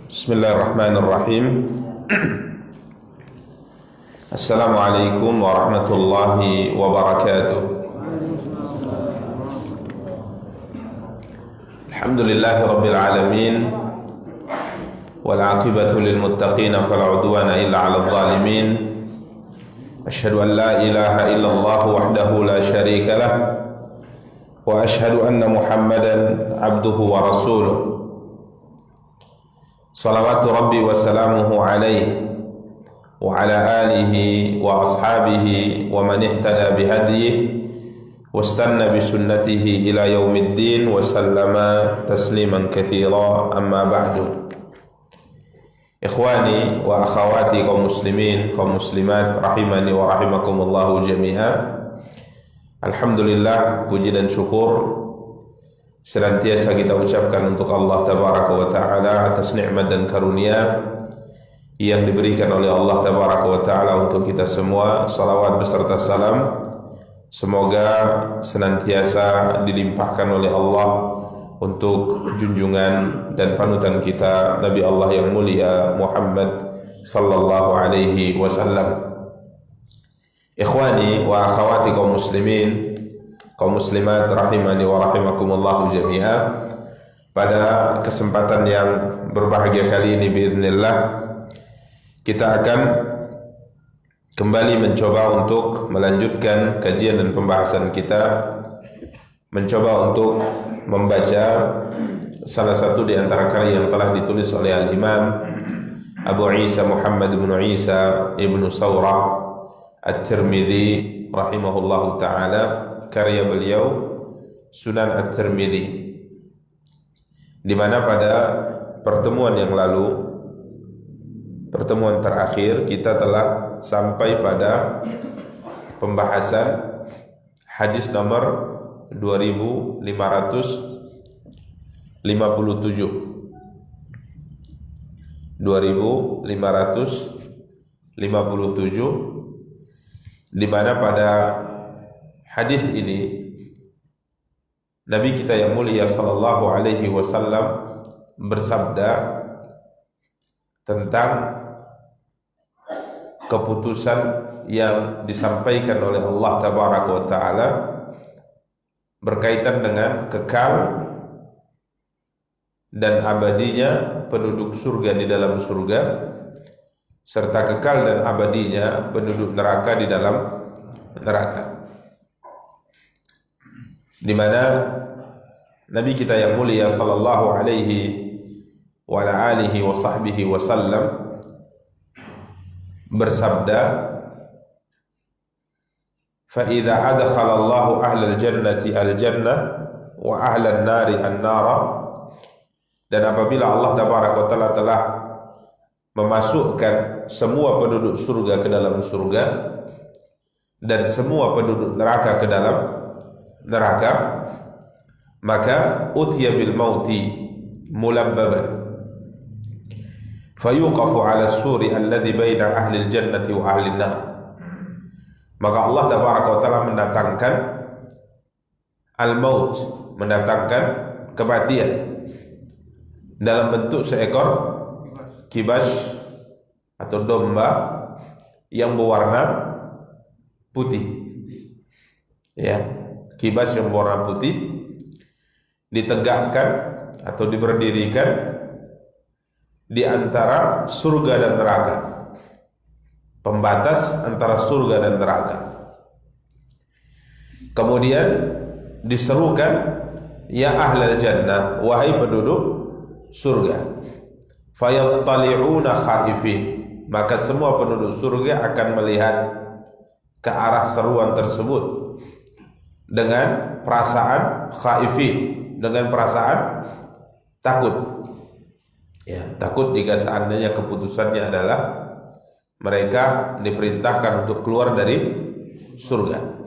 Bismillahirrahmanirrahim. Assalamualaikum warahmatullahi wabarakatuh. Alhamdulillahi rabbil alamin, wal aqibatu lil muttaqin fala udwana illa 'alal zalimin. Asyhadu an la ilaha illallah wahdahu la syarika lah, wa asyhadu anna Muhammadan abduhu wa rasuluh. Salawatu Rabbi wa salamuhu alaihi wa ala alihi wa ashabihi wa man ihtada bihadihi wastanna bisunnatihi ila yaumiddin wa sallama tasliman katsira, amma ba'du. Ikhwani wa akhawati kaum muslimin, kaum muslimat, rahimani wa rahimakumullahu jami'a. Alhamdulillah, puji dan syukur senantiasa kita ucapkan untuk Allah Tabaraka wa Ta'ala atas nikmat dan karunia yang diberikan oleh Allah Tabaraka wa Ta'ala untuk kita semua. Salawat beserta salam semoga senantiasa dilimpahkan oleh Allah untuk junjungan dan panutan kita Nabi Allah yang mulia Muhammad sallallahu alaihi wasallam. Ikhwani wa akhawati kaum muslimin, kaum muslimat, rahimani wa rahimakumullahu jami'a. Pada kesempatan yang berbahagia kali ini biiznillah, kita akan kembali mencoba untuk melanjutkan kajian dan pembahasan kita, mencoba untuk membaca salah satu di antara karya yang telah ditulis oleh Al-Imam Abu Isa Muhammad bin Isa ibn Sawrah At-Tirmidzi rahimahullahu ta'ala. Karya beliau Sunan At-Tirmidzi, di mana pada pertemuan yang lalu, pertemuan terakhir, kita telah sampai pada pembahasan hadis nomor 2557 di mana pada hadis ini Nabi kita yang mulia sallallahu alaihi wasallam bersabda tentang keputusan yang disampaikan oleh Allah Tabaraka wa Ta'ala berkaitan dengan kekal dan abadinya penduduk surga di dalam surga, serta kekal dan abadinya penduduk neraka di dalam neraka. Di mana Nabi kita yang mulia sallallahu alaihi wa ala alihi wa sahbihi wasallam bersabda, fa idza adkhala Allahu ahlal jannati al-jannah wa ahlan nari an-nara, dan apabila Allah Tabaraka wa Ta'ala telah memasukkan semua penduduk surga ke dalam surga dan semua penduduk neraka ke dalam neraka, maka utiya bil mauti mulabbaban fayuqafu ala suri alladhi baina ahli al-jannati wa ahli an-nar. Maka Allah Tabaraka wa Ta'ala mendatangkan al-maut, mendatangkan kematian dalam bentuk seekor kibas atau domba yang berwarna putih, ya, kibas yang berwarna putih ditegakkan atau diberdirikan di antara surga dan neraka, pembatas antara surga dan neraka. Kemudian diserukan, ya ahlal jannah, wahai penduduk surga. Fayattali'una khaifin, maka semua penduduk surga akan melihat ke arah seruan tersebut dengan perasaan khaifin, dengan perasaan takut. Ya, takut jika seandainya keputusannya adalah mereka diperintahkan untuk keluar dari surga.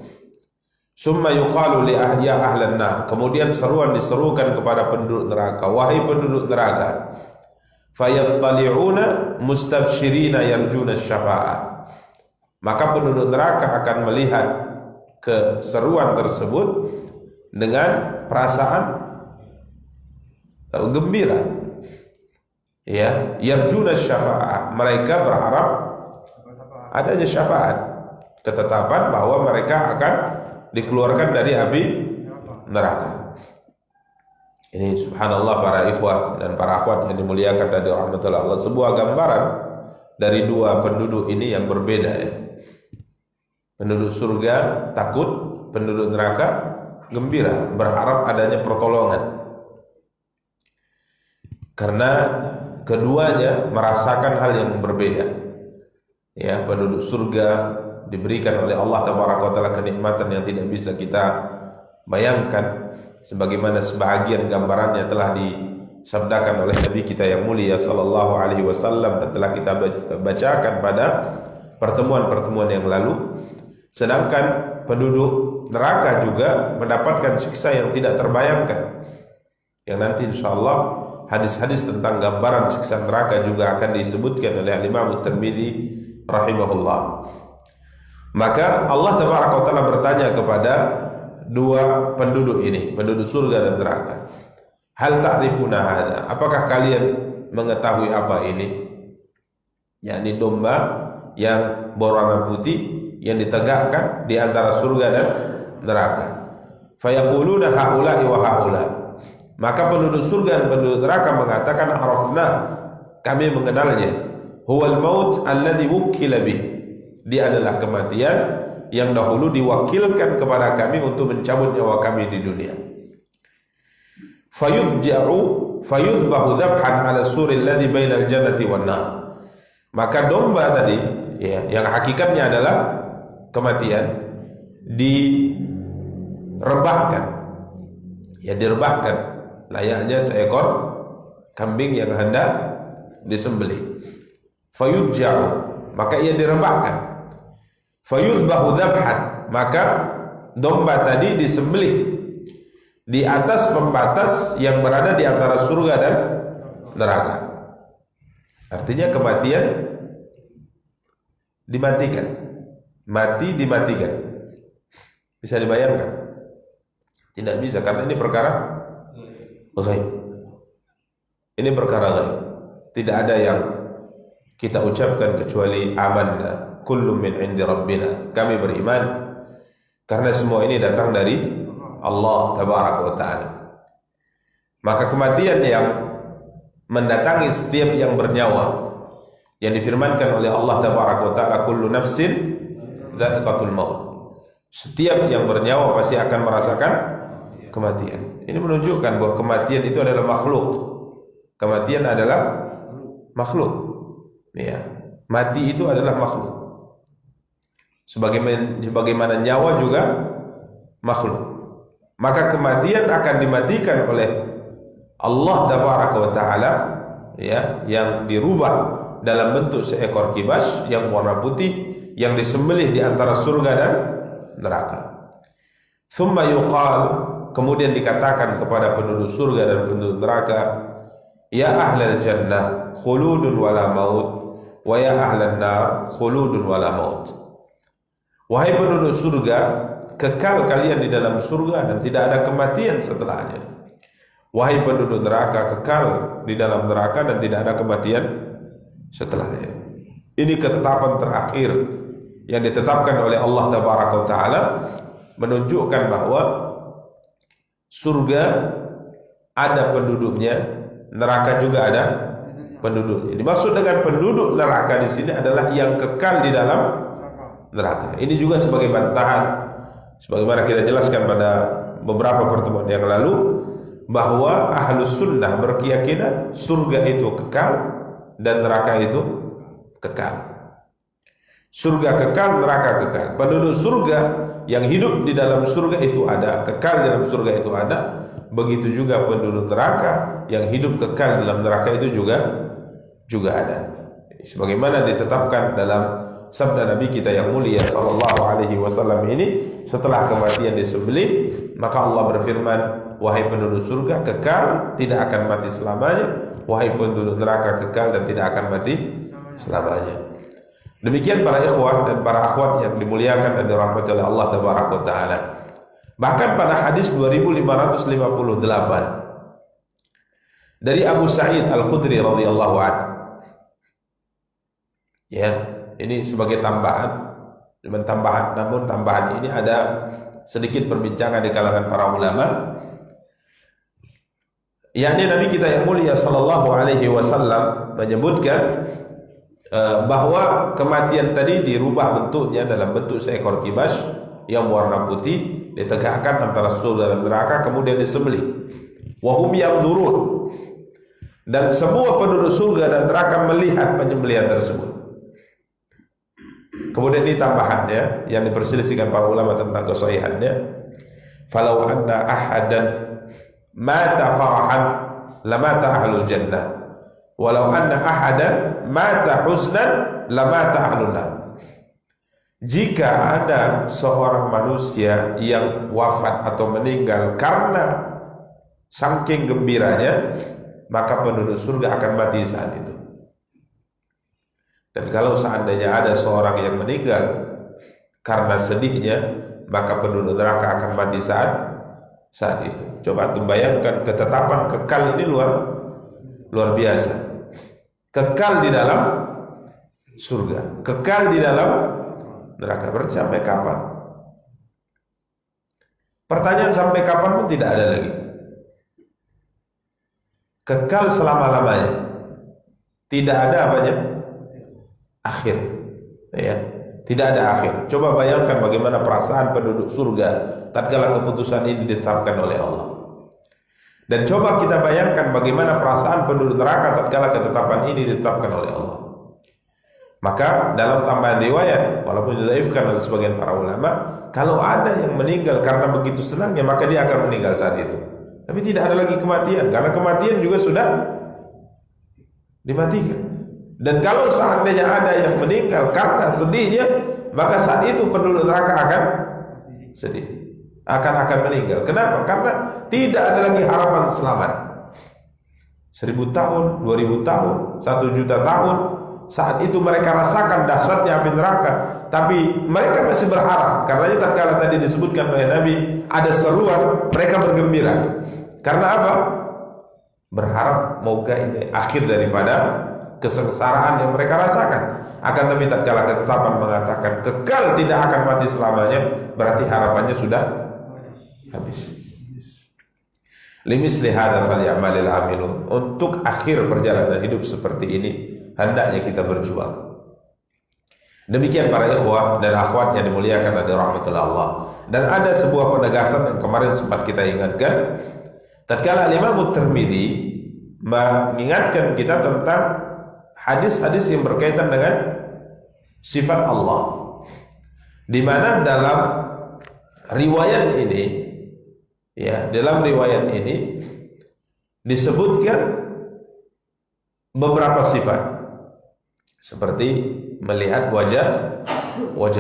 Summa yuqalu li ahya ahlan nar, kemudian seruan diserukan kepada penduduk neraka, wahai penduduk neraka, fayattali'una mustabsyirina yarjuna syafa'ah, maka penduduk neraka akan melihat keseruan tersebut dengan perasaan gembira. Ya, yarjuna syafa'ah, mereka berharap adanya syafaat, ketetapan bahwa mereka akan dikeluarkan dari api neraka. Ini subhanallah para ikhwah dan para akhwat yang dimuliakan dari rahmatullah Allah, sebuah gambaran dari dua penduduk ini yang berbeda ya. Penduduk surga takut, penduduk neraka gembira, berharap adanya pertolongan. Karena keduanya merasakan hal yang berbeda. Ya, penduduk surga diberikan oleh Allah Tabaraka wa Ta'ala kenikmatan yang tidak bisa kita bayangkan, sebagaimana sebahagian gambarannya telah disabdakan oleh Nabi kita yang mulia sallallahu alaihi wasallam dan telah kita bacakan pada pertemuan-pertemuan yang lalu. Sedangkan penduduk neraka juga mendapatkan siksa yang tidak terbayangkan, yang nanti insyaallah hadis-hadis tentang gambaran siksa neraka juga akan disebutkan oleh Imam At-Tirmidzi rahimahullah. Maka Allah Tabaraka wa Ta'ala bertanya kepada dua penduduk ini, penduduk surga dan neraka, hal ta'rifuna hadza, apakah kalian mengetahui apa ini? Yakni domba yang berwarna putih yang ditegakkan di antara surga dan neraka. Fayaquluna haula'i wa haula, maka penduduk surga dan penduduk neraka mengatakan arafna, kami mengenalnya. Huwal maut alladhi wukkila bih, dia adalah kematian yang dahulu diwakilkan kepada kami untuk mencabut nyawa kami di dunia. Fayudbahu dhabhan ala suril ladzi bainal jannati wan nar, maka domba tadi ya, yang hakikatnya adalah kematian, direbahkan, ya direbahkan layaknya seekor kambing yang hendak disembelih. Fayudja'u, maka ia direbahkan. Fayudbahu dhabhan, maka domba tadi disembelih di atas pembatas yang berada di antara surga dan neraka. Artinya kematian dimatikan, mati dimatikan. Bisa dibayangkan? Tidak bisa, karena ini perkara ghaib. Ini perkara ghaib. Tidak ada yang kita ucapkan kecuali amanna kullu min indi rabbina, kami beriman karena semua ini datang dari Allah Tabaraka wa Ta'ala. Maka kematian yang mendatangi setiap yang bernyawa, yang difirmankan oleh Allah Tabaraka wa Ta'ala, kullu nafsin dha'iqatul maut, setiap yang bernyawa pasti akan merasakan kematian. Ini menunjukkan bahwa kematian itu adalah makhluk. Kematian adalah makhluk. Ya, mati itu adalah makhluk. Sebagaimana nyawa juga makhluk. Maka kematian akan dimatikan oleh Allah Tabaraka wa Ta'ala, ya, yang dirubah dalam bentuk seekor kibas yang warna putih yang disembelih di antara surga dan neraka. Tsumma yuqal, kemudian dikatakan kepada penduduk surga dan penduduk neraka, ya ahlal jannah khuludun wala maut, wa ya ahlan nar khuludun wala maut. Wahai penduduk surga, kekal kalian di dalam surga dan tidak ada kematian setelahnya. Wahai penduduk neraka, kekal di dalam neraka dan tidak ada kematian setelahnya. Ini ketetapan terakhir yang ditetapkan oleh Allah Tabaraka wa Ta'ala, menunjukkan bahwa surga ada penduduknya, neraka juga ada penduduknya. Dimaksud dengan penduduk neraka di sini adalah yang kekal di dalam neraka. Ini juga sebagai bantahan, sebagaimana kita jelaskan pada beberapa pertemuan yang lalu, bahwa ahlus sunnah berkeyakinan surga itu kekal dan neraka itu kekal. Surga kekal, neraka kekal. Penduduk surga yang hidup di dalam surga itu ada, kekal di dalam surga itu ada. Begitu juga penduduk neraka yang hidup kekal dalam neraka itu juga ada. Sebagaimana ditetapkan dalam sabda Nabi kita yang mulia sallallahu alaihi wasallam ini, setelah kematian disembelih, maka Allah berfirman, wahai penduduk surga kekal, tidak akan mati selamanya. Wahai penduduk neraka kekal dan tidak akan mati selamanya. Demikian para ikhwah dan para akhwat yang dimuliakan dan dirahmati oleh Allah Taala. Bahkan pada hadis 2558 dari Abu Sa'id Al-Khudri radhiyallahu anhu. Ya, ini sebagai tambahan, namun tambahan ini ada sedikit perbincangan di kalangan para ulama. Yakni Nabi kita yang mulia sallallahu alaihi wasallam menyebutkan bahwa kematian tadi dirubah bentuknya dalam bentuk seekor kibas yang warna putih, ditegakkan antara surga dan neraka, kemudian disembelih. Wa hum yanzurun, dan semua penduduk surga dan neraka melihat penyembelihan tersebut. Kemudian ini tambahannya yang diperselisihkan para ulama tentang kesahihannya. Falau anna ahadan mata farahan lamata ahlul jannah, walau anna ahadan mata husnan lamata ahlun nar. Jika ada seorang manusia yang wafat atau meninggal karena saking gembiranya, maka penduduk surga akan mati saat itu. Dan kalau seandainya ada seorang yang meninggal karena sedihnya, maka penduduk neraka akan mati saat itu. Coba bayangkan ketetapan kekal ini luar biasa. Kekal di dalam surga, kekal di dalam neraka. Berarti sampai kapan? Pertanyaan sampai kapan pun tidak ada lagi. Kekal selama-lamanya. Tidak ada apanya? Akhir. Ya, tidak ada akhir. Coba bayangkan bagaimana perasaan penduduk surga tatkala keputusan ini ditetapkan oleh Allah. Dan coba kita bayangkan bagaimana perasaan penduduk neraka tatkala ketetapan ini ditetapkan oleh Allah. Maka dalam tambahan riwayat, walaupun didhaifkan oleh sebagian para ulama, kalau ada yang meninggal karena begitu senangnya, maka dia akan meninggal saat itu. Tapi tidak ada lagi kematian, karena kematian juga sudah dimatikan. Dan kalau seandainya ada yang meninggal karena sedihnya, maka saat itu penduduk neraka akan sedih, akan meninggal. Kenapa? Karena tidak ada lagi harapan selamat. 1000 tahun, 2000 tahun, 1 juta tahun, saat itu mereka rasakan dahsyatnya api neraka, tapi mereka masih berharap. Karena tatkala tadi disebutkan oleh Nabi ada seruan, mereka bergembira. Karena apa? Berharap moga ini akhir daripada kesengsaraan yang mereka rasakan. Akan tapi tatkala ketetapan mengatakan kekal tidak akan mati selamanya, berarti harapannya sudah habis. Limisli hadza falyamalil amilun. Untuk akhir perjalanan hidup seperti ini hendaknya kita berjuang. Demikian para ikhwah dan akhwat yang dimuliakan oleh rahmatullah Allah. Dan ada sebuah penegasan yang kemarin sempat kita ingatkan. Tatkala Imam Tirmidzi mengingatkan kita tentang hadis-hadis yang berkaitan dengan sifat Allah, di mana dalam riwayat ini, ya, dalam riwayat ini disebutkan beberapa sifat seperti melihat wajah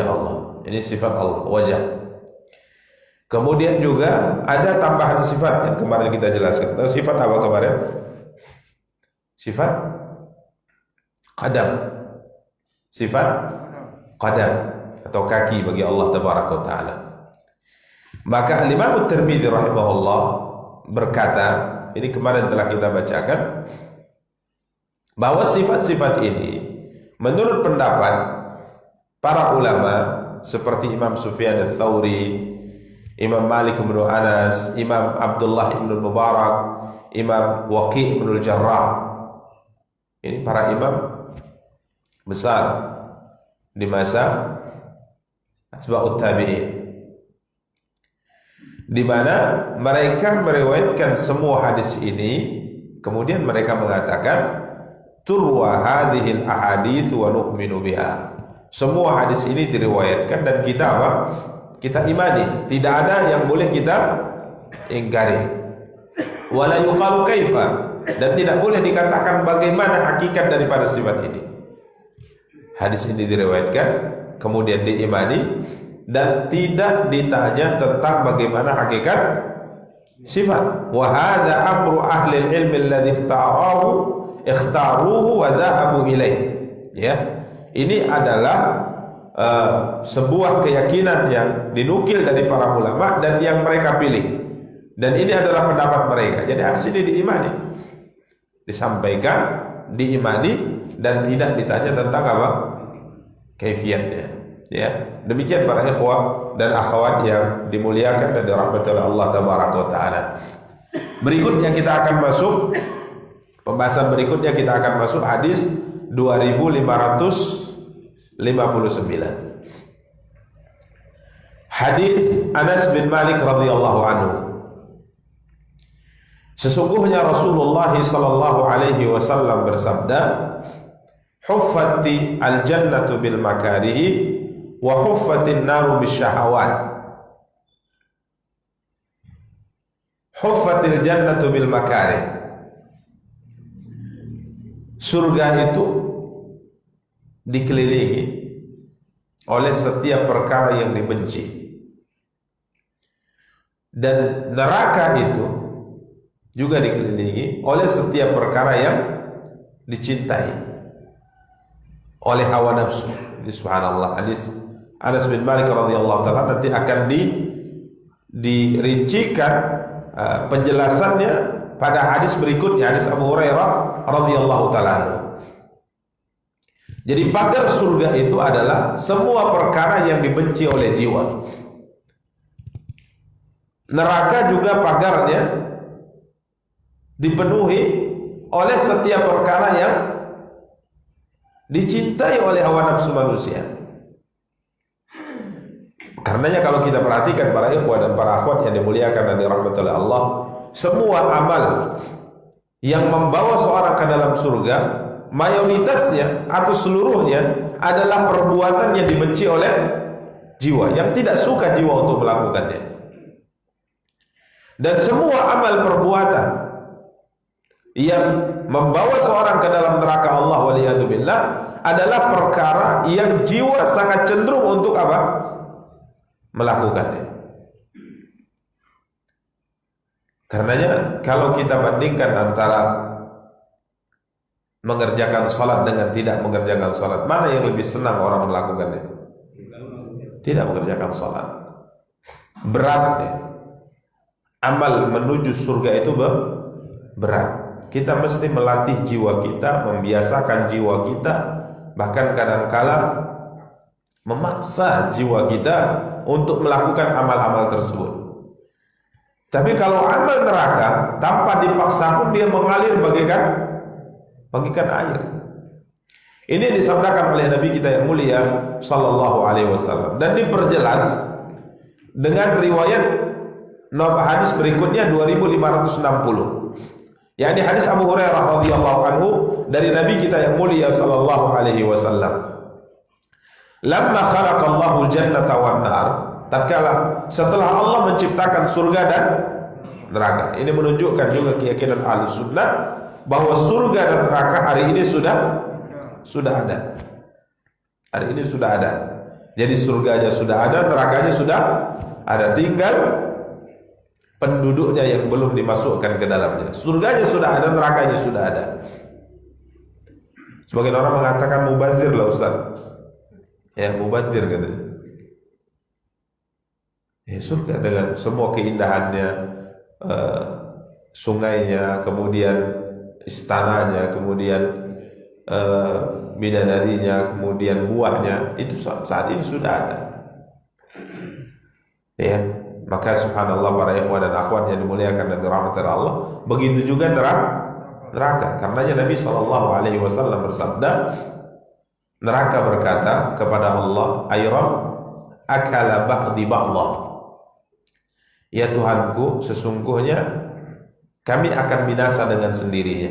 Allah. Ini sifat Allah, wajah. Kemudian juga ada tambahan sifat yang kemarin kita jelaskan. Sifat apa kemarin? Sifat qadam. Sifat qadam atau kaki bagi Allah tabaraka wa taala. Maka Imam Tirmidzi rahimahullah berkata, ini kemarin telah kita bacakan, bahwa sifat-sifat ini menurut pendapat para ulama seperti Imam Sufyan ats-Tsauri, Imam Malik bin Anas, Imam Abdullah bin Mubarak, Imam Waqi' bin Jarrah. Ini para imam besar di masa atba'ut tabi'in, di mana mereka meriwayatkan semua hadis ini, kemudian mereka mengatakan turwa hadhil ahadits wa nu'minu biha. Semua hadis ini diriwayatkan dan kita apa? Kita imani. Tidak ada yang boleh kita ingkari. Wala yuqalu kaifa, dan tidak boleh dikatakan bagaimana hakikat daripada sifat ini. Hadis ini diriwayatkan, kemudian diimani, dan tidak ditanya tentang bagaimana hakikat sifat. Wa hadza amru ahli al-ilm alladhi ikhtaruhu wa dhahabu ilaih. Ya. Ini adalah sebuah keyakinan yang dinukil dari para ulama dan yang mereka pilih. Dan ini adalah pendapat mereka. Jadi hadis ini diimani, disampaikan, diimani, dan tidak ditanya tentang apa? Kaifiatnya. Ya. Demikian para ikhwah dan akhwat yang dimuliakan dan dirahmati oleh Allah tabaraka wa taala. Berikutnya kita akan masuk pembahasan berikutnya, kita akan masuk hadis 2559. Hadis Anas bin Malik radhiyallahu anhu. Sesungguhnya Rasulullah sallallahu alaihi wasallam bersabda, "Huffati al-jannatu bil makarihi wa huffatin naru bisyahawat." Huffatil jannatu bil makarih. Surga itu dikelilingi oleh setiap perkara yang dibenci, dan neraka itu juga dikelilingi oleh setiap perkara yang dicintai oleh hawa nafsu. Subhanallah, hadis Anas bin Malik radhiyallahu taala nanti akan dirincikan penjelasannya pada hadis berikutnya, hadis Abu Hurairah radhiyallahu taala. Jadi pagar surga itu adalah semua perkara yang dibenci oleh jiwa. Neraka juga pagarnya dipenuhi oleh setiap perkara yang dicintai oleh hawa nafsu manusia. Karenanya kalau kita perhatikan para ikhwah dan para akhwat yang dimuliakan dan dirahmati oleh Allah, semua amal yang membawa seorang ke dalam surga, mayoritasnya atau seluruhnya adalah perbuatan yang dibenci oleh jiwa, yang tidak suka jiwa untuk melakukannya. Dan semua amal perbuatan yang membawa seorang ke dalam neraka Allah waliyadzubillah adalah perkara yang jiwa sangat cenderung untuk apa? Melakukannya. Karenanya kalau kita bandingkan antara mengerjakan salat dengan tidak mengerjakan salat, mana yang lebih senang orang melakukannya? Tidak mengerjakan salat. Beratnya. Amal menuju surga itu berat. Kita mesti melatih jiwa kita, membiasakan jiwa kita, bahkan kadangkala memaksa jiwa kita untuk melakukan amal-amal tersebut. Tapi kalau amal neraka tanpa dipaksa pun dia mengalir bagaikan air. Ini disabdakan oleh Nabi kita yang mulia sallallahu alaihi wasallam, dan diperjelas dengan riwayat hadis berikutnya 2560. yakni hadis Abu Hurairah radhiyallahu anhu dari Nabi kita yang mulia sallallahu alaihi wasallam. Lamma khalaqallahu al-jannata wan nar, tatkala setelah Allah menciptakan surga dan neraka. Ini menunjukkan juga keyakinan Ahlus Sunnah bahwa surga dan neraka hari ini sudah ada. Hari ini sudah ada. Jadi surganya sudah ada, nerakanya sudah ada, tinggal penduduknya yang belum dimasukkan ke dalamnya. Surganya sudah ada, nerakanya sudah ada. Sebagian orang mengatakan mubadzir lah Ustaz. Ya, mubadzir katanya. Ya, surga dengan semua keindahannya, sungainya, kemudian istananya, kemudian bidadarinya, kemudian buahnya, itu saat ini sudah ada. Ya, maka subhanallah para ikhwan dan akhwat yang dimuliakan dan dirahmati Allah, begitu juga neraka. Karenanya Nabi SAW bersabda, neraka berkata kepada Allah, ayram akala ba'di ba'dha, ya Tuhanku, sesungguhnya kami akan binasa dengan sendirinya.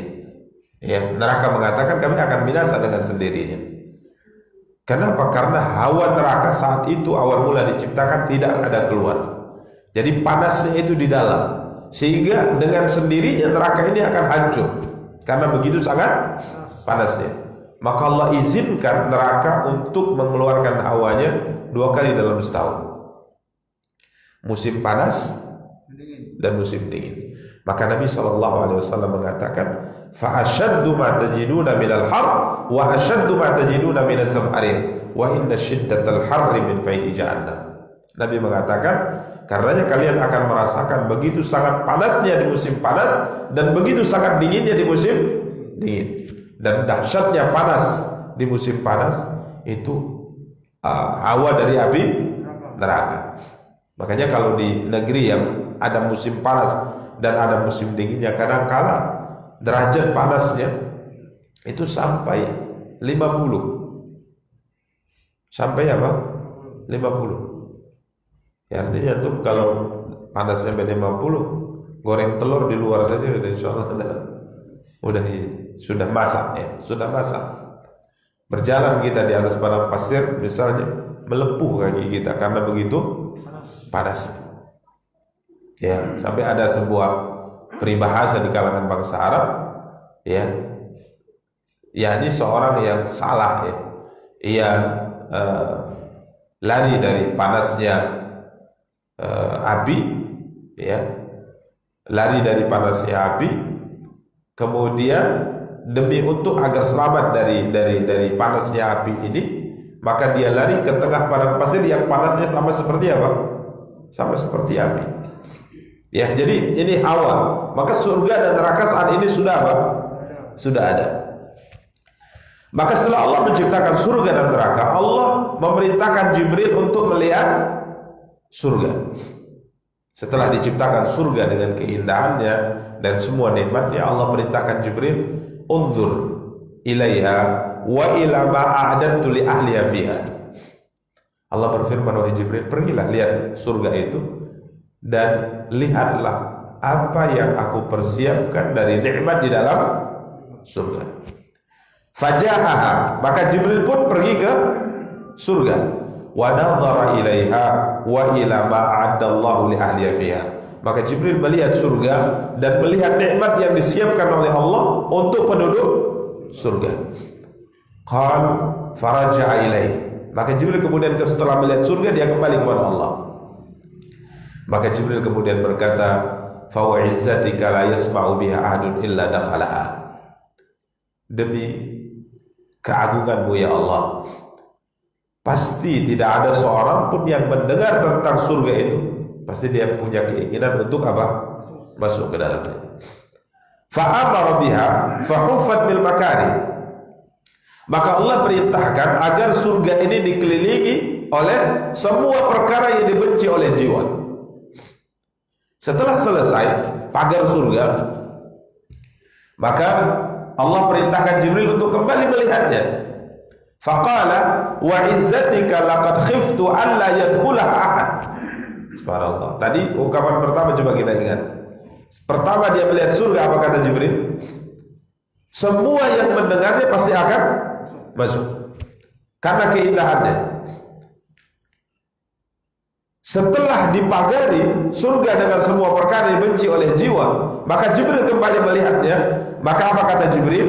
Ya, neraka mengatakan kami akan binasa dengan sendirinya. Kenapa? Karena hawa neraka saat itu awal mula diciptakan tidak ada keluar. Jadi panasnya itu di dalam, sehingga dengan sendirinya neraka ini akan hancur karena begitu sangat panasnya. Maka Allah izinkan neraka untuk mengeluarkan hawanya 2 kali dalam setahun, musim panas dan musim dingin. Maka Nabi SAW mengatakan, fa ashaddu ma tajiduna minal har wa ashaddu ma tajiduna minas zamharir wa inna shiddatal harri min fayhi jahannam. Nabi mengatakan, karenanya kalian akan merasakan begitu sangat panasnya di musim panas dan begitu sangat dinginnya di musim dingin. Dan dahsyatnya panas di musim panas itu hawa dari api neraka. Makanya kalau di negeri yang ada musim panas dan ada musim dinginnya, kadang-kala derajat panasnya itu sampai 50. Sampai apa? 50. Ya, artinya tuh kalau panasnya sampai 50, goreng telur di luar saja udah insyaallah udah sudah masak ya, sudah masak. Berjalan kita di atas padang pasir misalnya, melepuh kaki kita karena begitu panas. Ya, sampai ada sebuah peribahasa di kalangan bangsa Arab, ya, yakni seorang yang salah ya, ia lari dari panasnya api, ya, lari dari panasnya api, kemudian demi untuk agar selamat dari panasnya api ini, maka dia lari ke tengah padang pasir yang panasnya sama seperti apa? Sama seperti api. Ya, jadi ini hawa. Maka surga dan neraka saat ini sudah apa? Sudah ada. Maka setelah Allah menciptakan surga dan neraka, Allah memerintahkan Jibril untuk melihat surga. Setelah diciptakan surga dengan keindahannya dan semua nikmatnya, Allah perintahkan Jibril, unzur ilaiha wa ila ma a'adtu li ahliha fiha. Allah berfirman, wahai Jibril, pergilah lihat surga itu dan lihatlah apa yang aku persiapkan dari nikmat di dalam surga. Fajahaha, maka Jibril pun pergi ke surga. Wa nadhara ilaiha wa ila ma a'addallahu li ahliha fiha. Maka Jibril melihat surga dan melihat nikmat yang disiapkan oleh Allah untuk penduduk surga. Qal faraja'a ilaihi. Maka Jibril kemudian setelah melihat surga, dia kembali kepada Allah. Maka Jibril kemudian berkata, fa wa izzatika la yasma'u biha ahadun illa dakhalaha. Demi keagunganmu ya Allah, pasti tidak ada seorang pun yang mendengar tentang surga itu, pasti dia punya keinginan untuk apa? Masuk ke dalamnya. Fa amara biha fa huffat bil makari. Maka Allah perintahkan agar surga ini dikelilingi oleh semua perkara yang dibenci oleh jiwa. Setelah selesai pagar surga, maka Allah perintahkan Jibril untuk kembali melihatnya. Faqala wa izzatika laqad khiftu an la yadkhulaha ahad. Subhanallah. Tadi ungkapan pertama coba kita ingat. Pertama dia melihat surga, apa kata Jibril? Semua yang mendengarnya pasti akan masuk karena keindahannya. Setelah dipagari surga dengan semua perkara yang dibenci oleh jiwa, maka Jibril kembali melihatnya. Maka apa kata Jibril?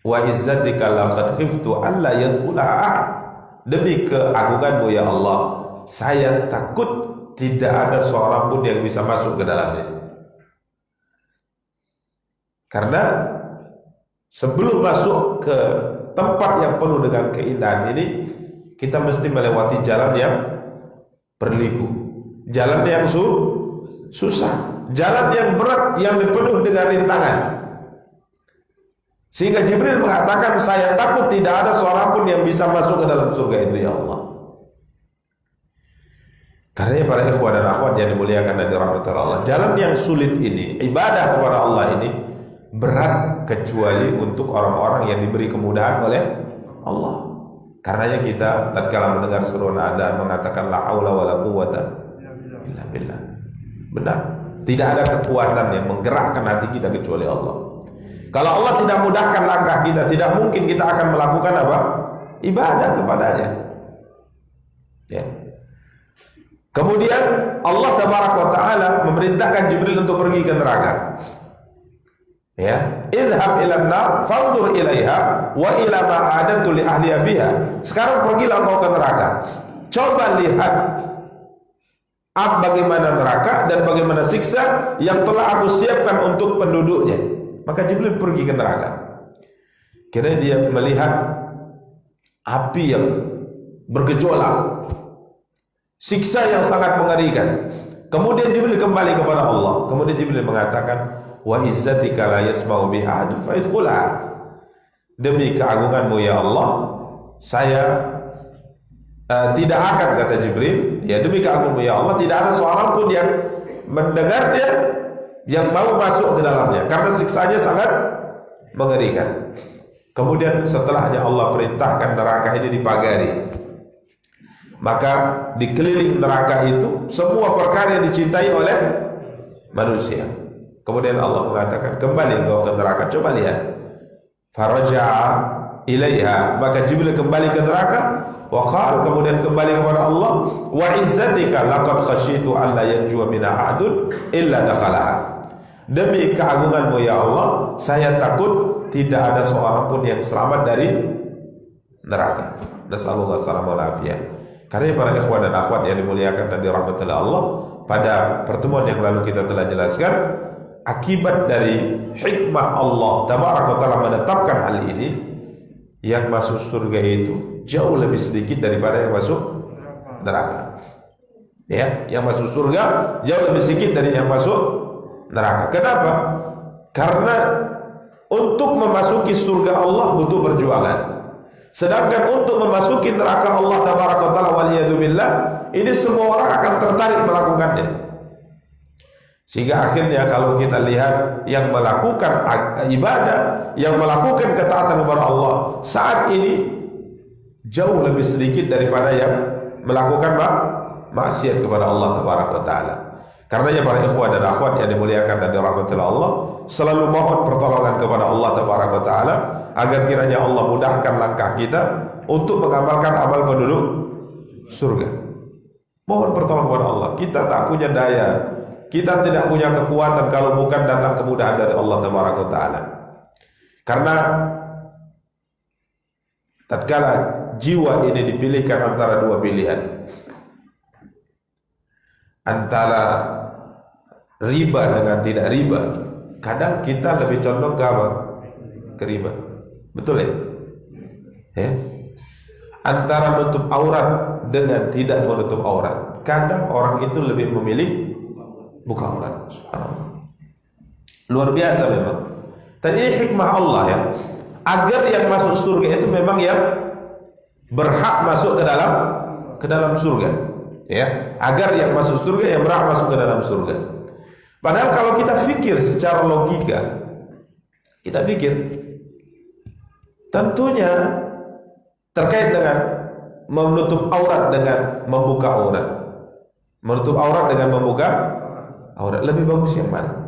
Wa izzatika laqad khiftu an la yadkhulaha ahad. Demi keagunganmu ya Allah, saya takut tidak ada seorang pun yang bisa masuk ke dalamnya. Karena sebelum masuk ke tempat yang penuh dengan keindahan ini, kita mesti melewati jalan yang berliku, jalan yang susah, jalan yang berat, yang dipenuhi dengan rintangan. Sehingga Jibril mengatakan, saya takut tidak ada seorang pun yang bisa masuk ke dalam surga itu ya Allah. Karena para ikhwan dan akhwat yang dimuliakan dan dirahmati Allah, jalan yang sulit ini, ibadah kepada Allah ini berat kecuali untuk orang-orang yang diberi kemudahan oleh Allah. Karenanya kita tatkala mendengar seruan adzan mengatakan la haula wala quwwata illa billah. Benar, tidak ada kekuatan yang menggerakkan hati kita kecuali Allah. Kalau Allah tidak mudahkan langkah kita, tidak mungkin kita akan melakukan apa? ibadah kepadanya. Ya. Kemudian Allah Tabaraka wa Ta'ala memerintahkan Jibril untuk pergi ke neraka. Ya, idhab ilan nar fanzur ilaiha wa ila ma adatu li ahliha fiha. Sekarang pergilah engkau ke neraka. Coba lihat bagaimana neraka dan bagaimana siksa yang telah aku siapkan untuk penduduknya. Maka Jibril pergi ke neraka. Karena dia melihat api yang bergejolak, siksa yang sangat mengerikan. Kemudian Jibril kembali kepada Allah. Kemudian Jibril mengatakan, wa izzatika la yasma'u biha ahadun fa'idkhulha. Demi keagunganmu ya Allah, saya tidak akan, kata Jibril, ya demi keagunganmu ya Allah, tidak ada seorang pun yang mendengarnya yang mau masuk ke dalamnya karena siksanya sangat mengerikan. Kemudian setelahnya Allah perintahkan neraka ini dipagari. Maka dikeliling neraka itu semua perkara yang dicintai oleh manusia. Kemudian Allah mengatakan, kembali engkau ke neraka, coba lihat. Faraja'a ilaiha, maka Jibril kembali ke neraka. Wa qala, kemudian kembali kepada Allah, wa izzatika laqad khasyitu an la yanjuwa min ahadun illa dakhalaha. Demi keagunganmu ya Allah, saya takut tidak ada seorang pun yang selamat dari neraka. Nasallallahu alaihi wasallam. Karena para ikhwan dan akhwat yang dimuliakan dan dirahmati Allah, pada pertemuan yang lalu kita telah jelaskan akibat dari hikmah Allah Tabaraka wa Ta'ala menetapkan hal ini, yang masuk surga itu jauh lebih sedikit daripada yang masuk neraka. Ya, yang masuk surga jauh lebih sedikit dari yang masuk neraka. Kenapa? Karena untuk memasuki surga Allah butuh perjuangan. Sedangkan untuk memasuki neraka Allah Tabaraka wa Ta'ala waliyadzubillah, ini semua orang akan tertarik melakukannya. Sehingga akhirnya kalau kita lihat yang melakukan ibadah, yang melakukan ketaatan kepada Allah saat ini jauh lebih sedikit daripada yang melakukan maksiat kepada Allah Tabaraka wa Ta'ala. Karenanya para ikhwan dan akhwat yang dimuliakan dan dirahmati Allah, selalu mohon pertolongan kepada Allah Tabaraka wa Ta'ala agar kiranya Allah mudahkan langkah kita untuk mengamalkan amal penduduk surga. Mohon pertolongan kepada Allah. Kita tak punya daya, kita tidak punya kekuatan kalau bukan datang kemudahan dari Allah Tabaraka wa Ta'ala. Karena tatkala jiwa ini dipilihkan antara dua pilihan, antara riba dengan tidak riba, kadang kita lebih condong ke apa? Ke riba. Betul ya? Ya. Antara menutup aurat dengan tidak menutup aurat, kadang orang itu lebih memilih buka aurat. Subhanallah. Luar biasa memang. Dan ini hikmah Allah ya, agar yang masuk surga itu memang yang berhak masuk ke dalam surga. Ya, agar yang masuk surga yang berhak masuk ke dalam surga. Padahal kalau kita fikir secara logika, kita fikir tentunya terkait dengan menutup aurat dengan membuka aurat, menutup aurat dengan membuka aurat, lebih bagus yang mana?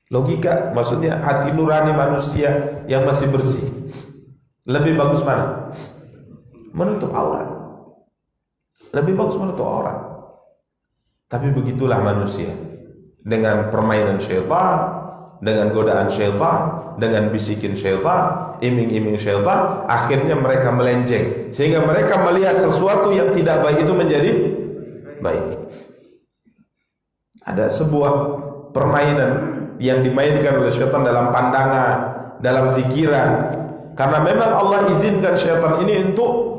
Logika maksudnya hati nurani manusia yang masih bersih, lebih bagus mana? Menutup aurat. Lebih bagus menutup aurat. Tapi begitulah manusia, dengan permainan syaitan, dengan godaan syaitan, dengan bisikin syaitan, iming-iming syaitan, akhirnya mereka melenceng sehingga mereka melihat sesuatu yang tidak baik itu menjadi baik. Ada sebuah permainan yang dimainkan oleh syaitan dalam pandangan, dalam fikiran, karena memang Allah izinkan syaitan ini untuk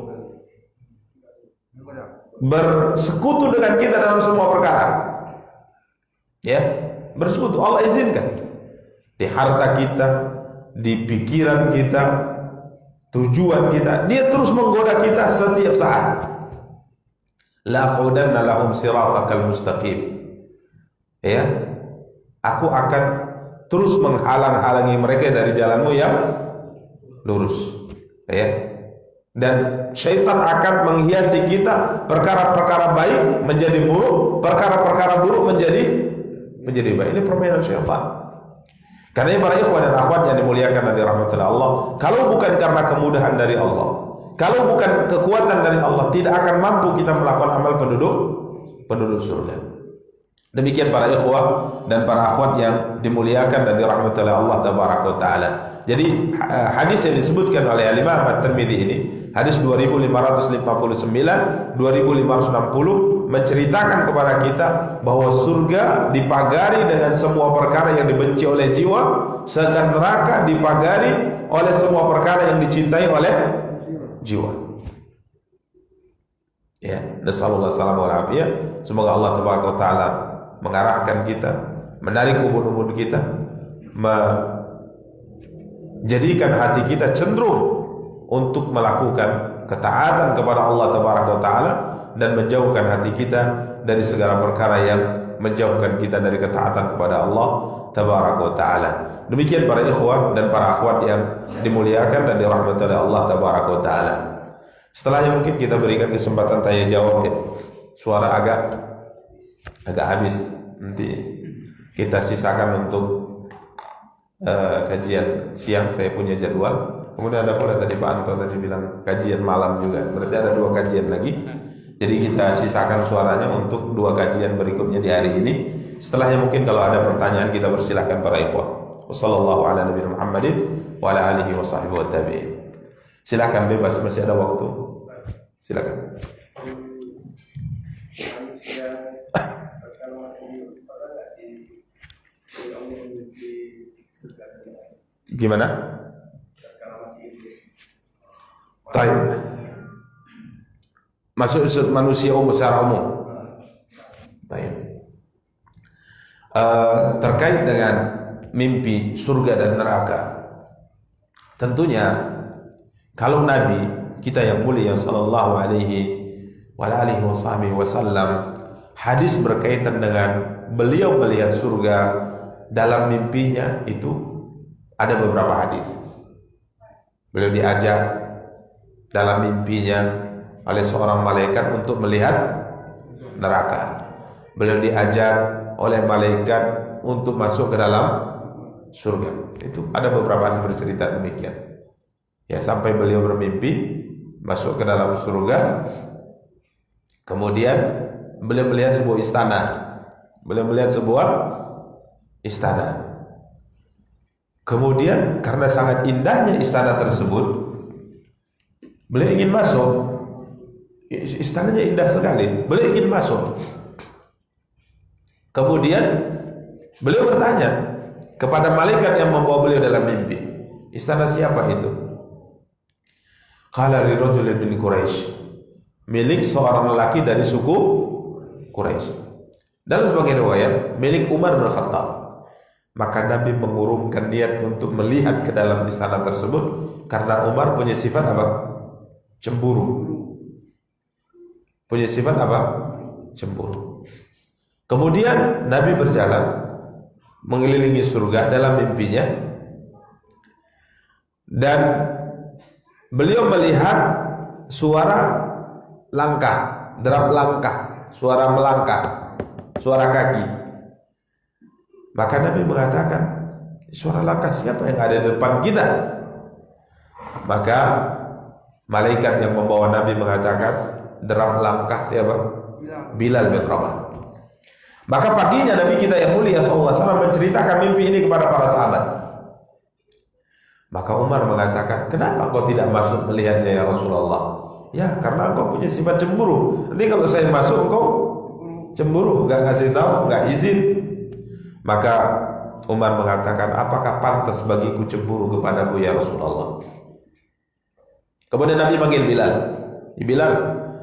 bersekutu dengan kita dalam semua perkara. Ya, bersekutu Allah izinkan di harta kita, di pikiran kita, tujuan kita. Dia terus menggoda kita setiap saat. Laqudanna lahum siratakal mustaqim. Ya, aku akan terus menghalang-halangi mereka dari jalanmu yang lurus. Ya. Dan syaitan akan menghiasi kita, perkara-perkara baik menjadi buruk, perkara-perkara buruk menjadi baik. Ini permainan syaitan. Karena para ikhwan dan akhwat yang dimuliakan dan dirahmati Allah, kalau bukan karena kemudahan dari Allah, kalau bukan kekuatan dari Allah, tidak akan mampu kita melakukan amal penduduk surga. Demikian para ikhwah dan para akhwat yang dimuliakan dan dirahmati oleh Allah tabaraka wa taala. Jadi hadis yang disebutkan oleh Imam At-Tirmidzi ini, hadis 2559, 2560 menceritakan kepada kita bahwa surga dipagari dengan semua perkara yang dibenci oleh jiwa, sedangkan neraka dipagari oleh semua perkara yang dicintai oleh jiwa. Ya, nasallallahu alaihi wasallam. Semoga Allah tabaraka wa taala mengarahkan kita, menarik ubun-ubun kita, menjadikan hati kita cenderung untuk melakukan ketaatan kepada Allah Tabaraka wa Ta'ala dan menjauhkan hati kita dari segala perkara yang menjauhkan kita dari ketaatan kepada Allah Tabaraka wa Ta'ala. Demikian para ikhwah dan para akhwat yang dimuliakan dan dirahmati oleh Allah Tabaraka wa Ta'ala. Setelahnya mungkin kita berikan kesempatan tanya jawab ya. Suara agak habis, nanti kita sisakan untuk kajian siang. Saya punya jadwal. Kemudian ada pula tadi Pak Anton tadi bilang kajian malam juga, berarti ada 2 kajian lagi. Jadi kita sisakan suaranya untuk 2 kajian berikutnya di hari ini. Setelahnya mungkin kalau ada pertanyaan kita persilahkan para ikhwan. Wassallallahu ala nabiyina Muhammadin wa ala alihi wa sahbihi wa tabi'in. Silakan bebas, masih ada waktu. Silakan. Gimana? Baik. Masuk manusia secara umum. Baik. Terkait dengan mimpi surga dan neraka, tentunya kalau Nabi kita yang mulia sallallahu alaihi wasallam, hadis berkaitan dengan beliau melihat surga dalam mimpinya itu ada beberapa hadis. Beliau diajak dalam mimpinya oleh seorang malaikat untuk melihat neraka. Beliau diajak oleh malaikat untuk masuk ke dalam surga. Itu ada beberapa hadis bercerita demikian. Ya, sampai beliau bermimpi masuk ke dalam surga. Kemudian beliau melihat sebuah istana. Beliau melihat sebuah istana. Kemudian karena sangat indahnya istana tersebut, beliau ingin masuk. Istananya indah sekali. Beliau ingin masuk. Kemudian beliau bertanya kepada malaikat yang membawa beliau dalam mimpi, istana siapa itu? Qala li rajulin min Quraisy, milik seorang lelaki dari suku Quraisy. Dalam sebagian riwayat milik Umar bin Khattab. Maka Nabi mengurungkan niat untuk melihat ke dalam istana tersebut karena Umar punya sifat apa? Cemburu. Punya sifat apa? Cemburu. Kemudian Nabi berjalan mengelilingi surga dalam mimpinya, dan beliau melihat suara langkah, derap langkah, suara melangkah, suara kaki. Maka Nabi mengatakan, suara langkah siapa yang ada di depan kita? Maka malaikat yang membawa Nabi mengatakan, derap langkah siapa? Bilal bin Rabah. Maka paginya Nabi kita yang mulia sallallahu alaihi wasallam menceritakan mimpi ini kepada para sahabat. Maka Umar mengatakan, kenapa kau tidak masuk melihatnya ya Rasulullah? Ya, karena engkau punya sifat cemburu. Nanti kalau saya masuk engkau cemburu, enggak ngasih tahu, enggak izin. Maka Umar mengatakan, apakah pantas bagiku cemburu kepadamu ya Rasulullah? Kemudian Nabi panggil Bilal. Bilal,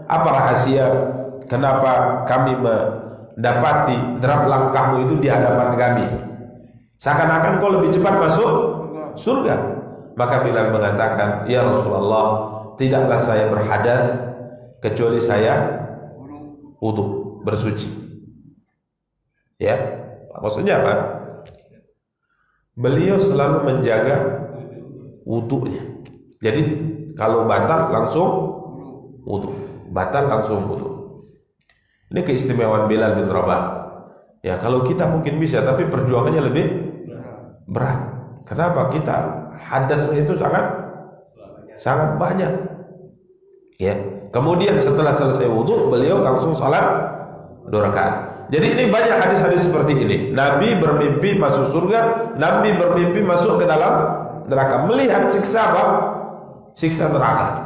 apa rahasia kenapa kami mendapati derap langkahmu itu di hadapan kami? Seakan-akan kau lebih cepat masuk surga. Maka Bilal mengatakan, ya Rasulullah, tidaklah saya berhadas kecuali saya wudu, bersuci. Ya. Maksudnya apa? Beliau selalu menjaga wudunya. Jadi kalau batal langsung wudu, batal langsung wudu. Ini keistimewaan Bilal bin Rabah. Ya, kalau kita mungkin bisa, tapi perjuangannya lebih berat. Kenapa? Kita hadas itu sangat banyak. Ya. Kemudian setelah selesai wudu, beliau langsung salat 2 rakaat. Jadi ini banyak hadis-hadis seperti ini. Nabi bermimpi masuk surga, Nabi bermimpi masuk ke dalam neraka, melihat siksa apa? Siksa neraka.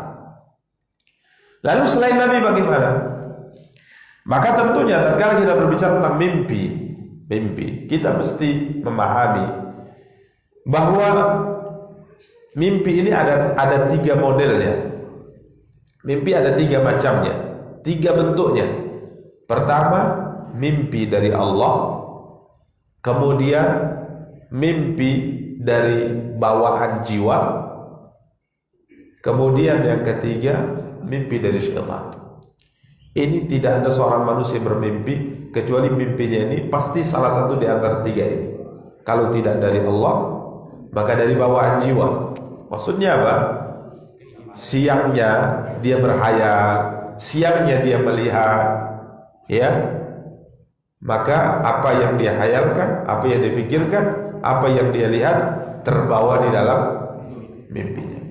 Lalu selain Nabi bagaimana? Maka tentunya tatkala kita berbicara tentang mimpi, kita mesti memahami bahwa mimpi ini ada 3 modelnya. Mimpi ada 3 macamnya, 3 bentuknya. Pertama, mimpi dari Allah. Kemudian mimpi dari bawaan jiwa. Kemudian yang ketiga, mimpi dari syaitan. Ini tidak ada seorang manusia bermimpi kecuali mimpinya ini pasti salah satu di antara 3 ini. Kalau tidak dari Allah, maka dari bawaan jiwa. Maksudnya apa? Siangnya dia berhayal, siangnya dia melihat, ya. Maka apa yang dia hayalkan, apa yang dia pikirkan, apa yang dia lihat terbawa di dalam mimpinya.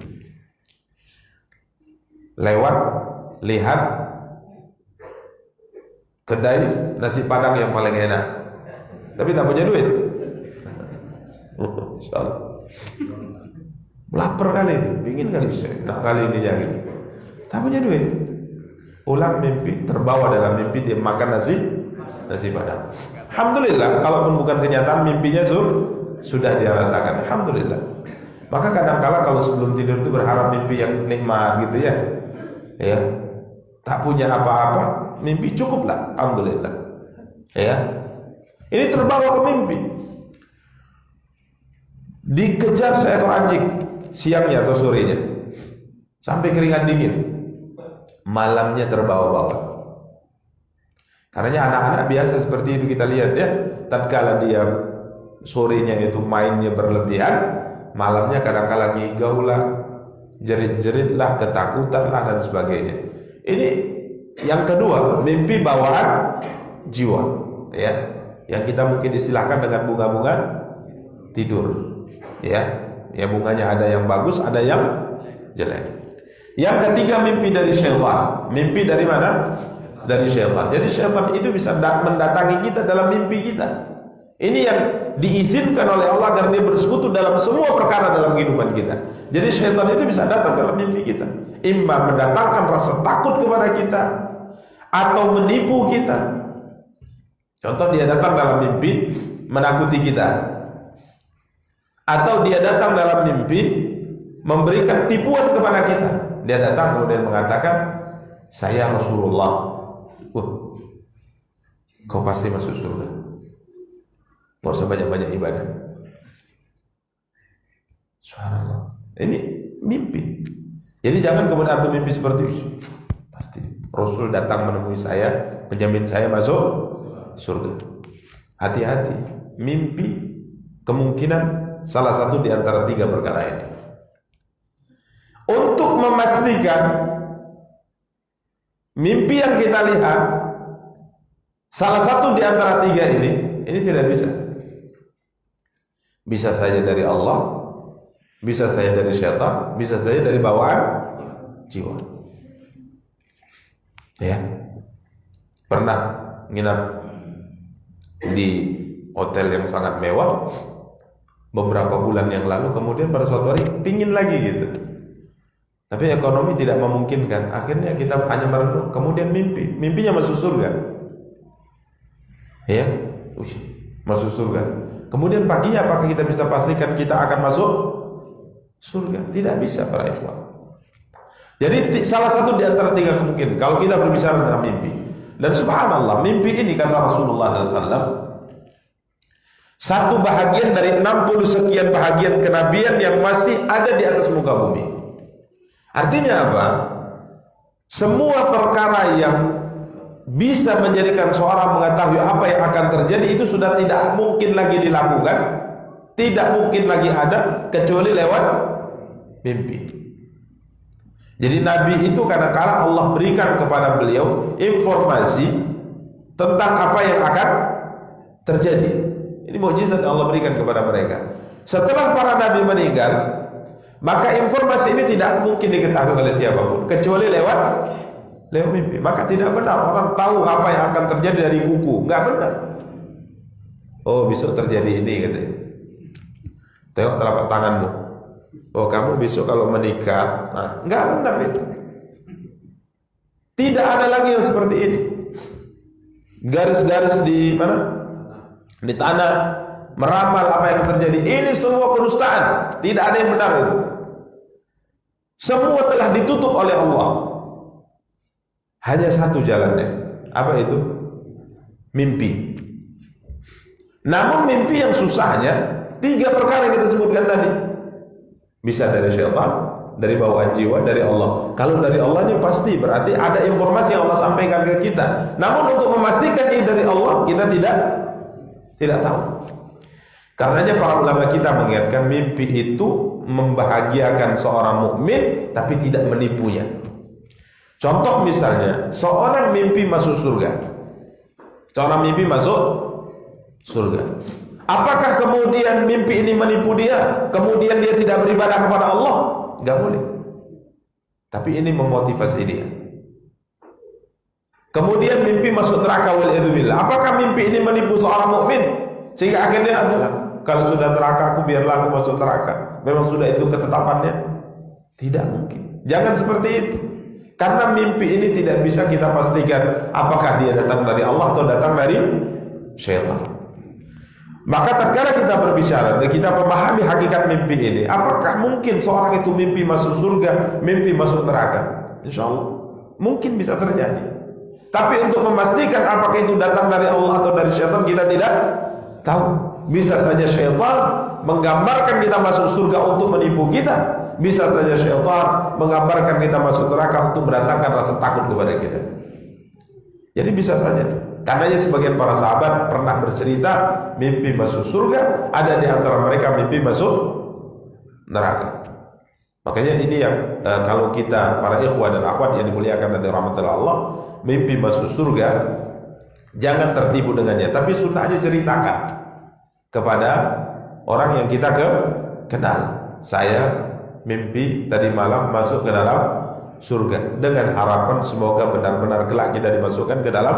Lewat lihat kedai nasi padang yang paling enak, tapi tak punya duit. Lapar kali ini, ingin kali nah kali ini yang ini, tak punya duit. Ulang mimpi, terbawa dalam mimpi dia makan nasi padang. Alhamdulillah, kalaupun bukan kenyataan mimpinya sudah dia rasakan. Alhamdulillah. Maka kadang-kala kalau sebelum tidur itu berharap mimpi yang nikmat gitu ya, ya, tak punya apa-apa, mimpi cukuplah. Alhamdulillah. Ya, ini terbawa ke mimpi. Dikejar seekor anjing siangnya atau sorenya sampai keringat dingin, malamnya terbawa-bawa. Karenanya anak-anak biasa seperti itu kita lihat ya, tatkala dia sorenya itu mainnya berlebihan, malamnya kadang-kala ngigau lah, jerit-jerit lah, ketakutan lah dan sebagainya. Ini yang kedua, mimpi bawaan jiwa, ya, yang kita mungkin istilahkan dengan bunga-bunga tidur. Ya bunganya ada yang bagus, ada yang jelek. Yang ketiga, mimpi dari syaitan. Mimpi dari mana? Dari syaitan. Jadi syaitan itu bisa mendatangi kita dalam mimpi kita. Ini yang diizinkan oleh Allah agar dia bersekutu dalam semua perkara dalam kehidupan kita. Jadi syaitan itu bisa datang dalam mimpi kita, imma mendatangkan rasa takut kepada kita atau menipu kita. Contoh, dia datang dalam mimpi menakuti kita, atau dia datang dalam mimpi memberikan tipuan kepada kita. Dia datang kemudian mengatakan, saya Rasulullah. Kau pasti masuk surga, gak usah banyak-banyak ibadah. Subhanallah. Ini mimpi. Jadi jangan kemudian antum mimpi seperti itu. Pasti Rasul datang menemui saya, menjamin saya masuk surga. Hati-hati. Mimpi kemungkinan salah satu di antara 3 perkara ini. Untuk memastikan mimpi yang kita lihat salah satu di antara 3 ini tidak bisa. Bisa saja dari Allah, bisa saja dari syaitan, bisa saja dari bawaan jiwa. Ya, pernah nginap di hotel yang sangat mewah beberapa bulan yang lalu, kemudian pada suatu hari pingin lagi gitu, tapi ekonomi tidak memungkinkan. Akhirnya kita hanya merenung, kemudian mimpinya masuk surga. Ya, masuk surga. Kemudian paginya apakah kita bisa pastikan kita akan masuk surga? Tidak bisa para ikhwan. Jadi salah satu di antara 3 kemungkinan kalau kita berbicara tentang mimpi. Dan subhanallah, mimpi ini kata Rasulullah SAW, satu bahagian dari 60 sekian bahagian kenabian yang masih ada di atas muka bumi. Artinya apa? Semua perkara yang bisa menjadikan seorang mengetahui apa yang akan terjadi itu sudah tidak mungkin lagi dilakukan, tidak mungkin lagi ada kecuali lewat mimpi. Jadi Nabi itu kadang-kadang Allah berikan kepada beliau informasi tentang apa yang akan terjadi. Ini mukjizat yang Allah berikan kepada mereka. Setelah para nabi meninggal, maka informasi ini tidak mungkin diketahui oleh siapapun kecuali lewat mimpi. Maka tidak benar orang tahu apa yang akan terjadi dari kuku. Enggak benar. Oh, besok terjadi ini katanya. Tengok telapak tanganmu. Oh, kamu besok kalau menikah. Nah, enggak benar itu. Tidak ada lagi yang seperti ini. Garis-garis di mana? Di tanah meramal apa yang terjadi. Ini semua penustaan. Tidak ada yang benar itu. Semua telah ditutup oleh Allah. Hanya satu jalannya. Apa itu? Mimpi. Namun mimpi yang susahnya 3 perkara yang kita sebutkan tadi. Bisa dari syaitan, dari bawaan jiwa, dari Allah. Kalau dari Allah ini pasti berarti ada informasi yang Allah sampaikan ke kita. Namun untuk memastikan ini dari Allah, kita tidak tahu. Karenanya para ulama kita mengingatkan mimpi itu membahagiakan seorang mukmin tapi tidak menipunya. Contoh misalnya, seorang mimpi masuk surga. Seorang mimpi masuk surga. Apakah kemudian mimpi ini menipu dia? Kemudian dia tidak beribadah kepada Allah? Enggak boleh. Tapi ini memotivasi dia. Kemudian mimpi masuk neraka wal'iyadzubillah. Apakah mimpi ini menipu seorang mukmin sehingga akhirnya adalah kalau sudah neraka aku biarlah aku masuk neraka. Memang sudah itu ketetapannya? Tidak mungkin. Jangan seperti itu. Karena mimpi ini tidak bisa kita pastikan apakah dia datang dari Allah atau datang dari syaitan. Maka tatkala kita berbicara dan kita memahami hakikat mimpi ini, apakah mungkin seorang itu mimpi masuk surga, mimpi masuk neraka? Insya Allah mungkin bisa terjadi. Tapi untuk memastikan apakah itu datang dari Allah atau dari syaitan, kita tidak tahu. Bisa saja syaitan menggambarkan kita masuk surga untuk menipu kita. Bisa saja syaitan menggambarkan kita masuk neraka untuk mendatangkan rasa takut kepada kita. Jadi bisa saja. Karenanya sebagian para sahabat pernah bercerita mimpi masuk surga, ada di antara mereka mimpi masuk neraka. Makanya ini yang kalau kita para ikhwan dan akhwat yang dimuliakan dari rahmatullah Allah, mimpi masuk surga jangan tertipu dengannya, tapi sunnahnya ceritakan kepada orang yang kita kenal. Saya mimpi tadi malam masuk ke dalam surga, dengan harapan semoga benar-benar kelak kita dimasukkan ke dalam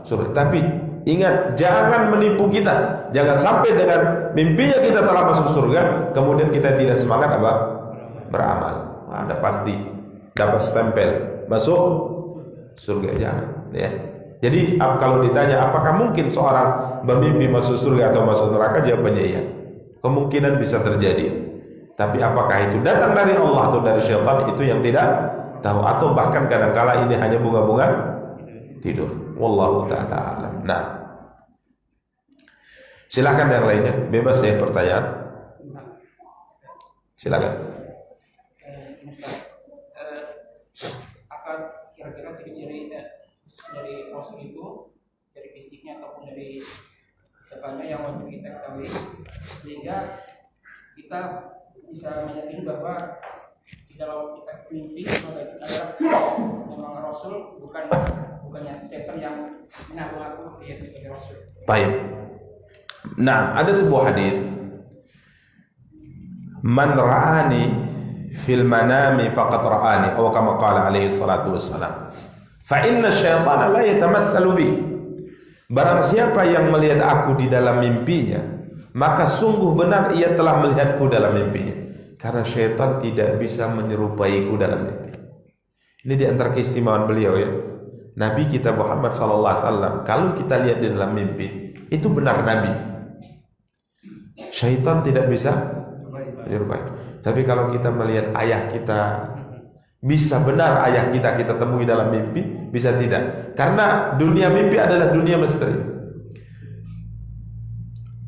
surga. Tapi ingat, jangan menipu kita. Jangan sampai dengan mimpinya kita telah masuk surga kemudian kita tidak semangat beramal. Ada pasti dapat stempel masuk surga, jangan ya. Jadi kalau ditanya apakah mungkin seorang bermimpi masuk surga atau masuk neraka, jawabannya iya. Kemungkinan bisa terjadi. Tapi apakah itu datang dari Allah atau dari syaitan, itu yang tidak tahu, atau bahkan kadang-kala ini hanya bunga-bunga tidur. Wallahu ta'ala alam. Nah, silakan yang lainnya, bebas ya pertanyaan. Silakan. Apa kira-kira ciri-ciri dari Rasul itu, dari fisiknya ataupun dari ucapannya yang wajib kita ketahui, sehingga kita bisa meyakini bahwa di dalam kita mimpi adalah memang Rasul, bukannya setan yang mengaku-ngaku dia sebagai Rasul. Baik. Nah, ada sebuah hadis, man ra'ani fil manami faqad ra'ani, atau kama qala alaihi salatu wassalam, fa inna syaitana la yatamatsalu bi. Barang siapa yang melihat aku di dalam mimpinya, maka sungguh benar ia telah melihatku dalam mimpinya. Karena syaitan tidak bisa menyerupaiku dalam mimpi. Ini di antara keistimewaan beliau ya. Nabi kita Muhammad SAW, kalau kita lihat di dalam mimpi, itu benar Nabi. Syaitan tidak bisa menyerupai. Tapi kalau kita melihat ayah kita, bisa benar ayah kita temui dalam mimpi, bisa tidak. Karena dunia mimpi adalah dunia misteri.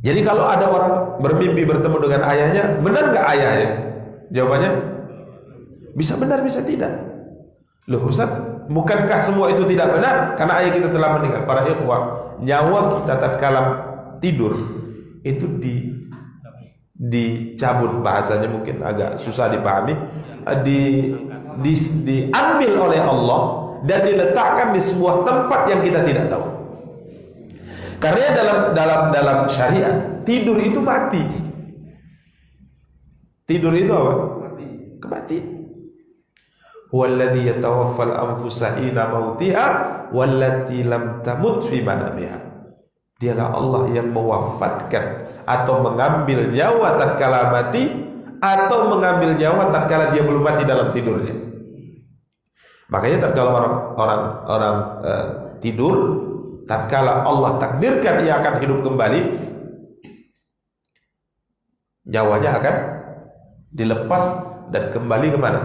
Jadi kalau ada orang bermimpi bertemu dengan ayahnya, benar nggak ayahnya? Jawabannya bisa benar, bisa tidak. Loh Ustaz, bukankah semua itu tidak benar? Karena ayah kita telah meninggal. Para ikhwah, nyawa kita tatkala tidur itu dicabut, bahasanya mungkin agak susah dipahami, diambil oleh Allah dan diletakkan di sebuah tempat yang kita tidak tahu. Karena dalam syariat tidur itu mati. Tidur itu apa? Kematian. Huwallazi yatawaffal anfusa hina mautiha wallati lam tamut fi manamiha. Dialah Allah yang mewafatkan atau mengambil nyawa tatkala mati atau mengambil nyawa tatkala dia belum mati dalam tidurnya. Makanya tatkala orang tidur, tatkala Allah takdirkan ia akan hidup kembali, nyawanya akan dilepas dan kembali kemana?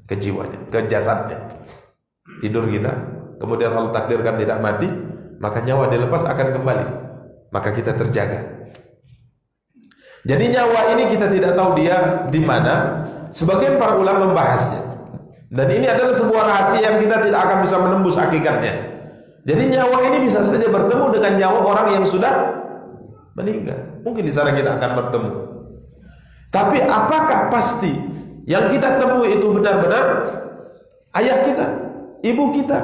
Ke jiwanya, ke jasadnya. Tidur kita, kemudian Allah takdirkan tidak mati, maka nyawa dilepas akan kembali, maka kita terjaga. Jadi nyawa ini kita tidak tahu dia di mana. Sebagian para ulama membahasnya, dan ini adalah sebuah rahasia yang kita tidak akan bisa menembus hakikatnya. Jadi nyawa ini bisa saja bertemu dengan nyawa orang yang sudah meninggal. Mungkin di sana kita akan bertemu. Tapi apakah pasti yang kita temui itu benar-benar ayah kita, ibu kita,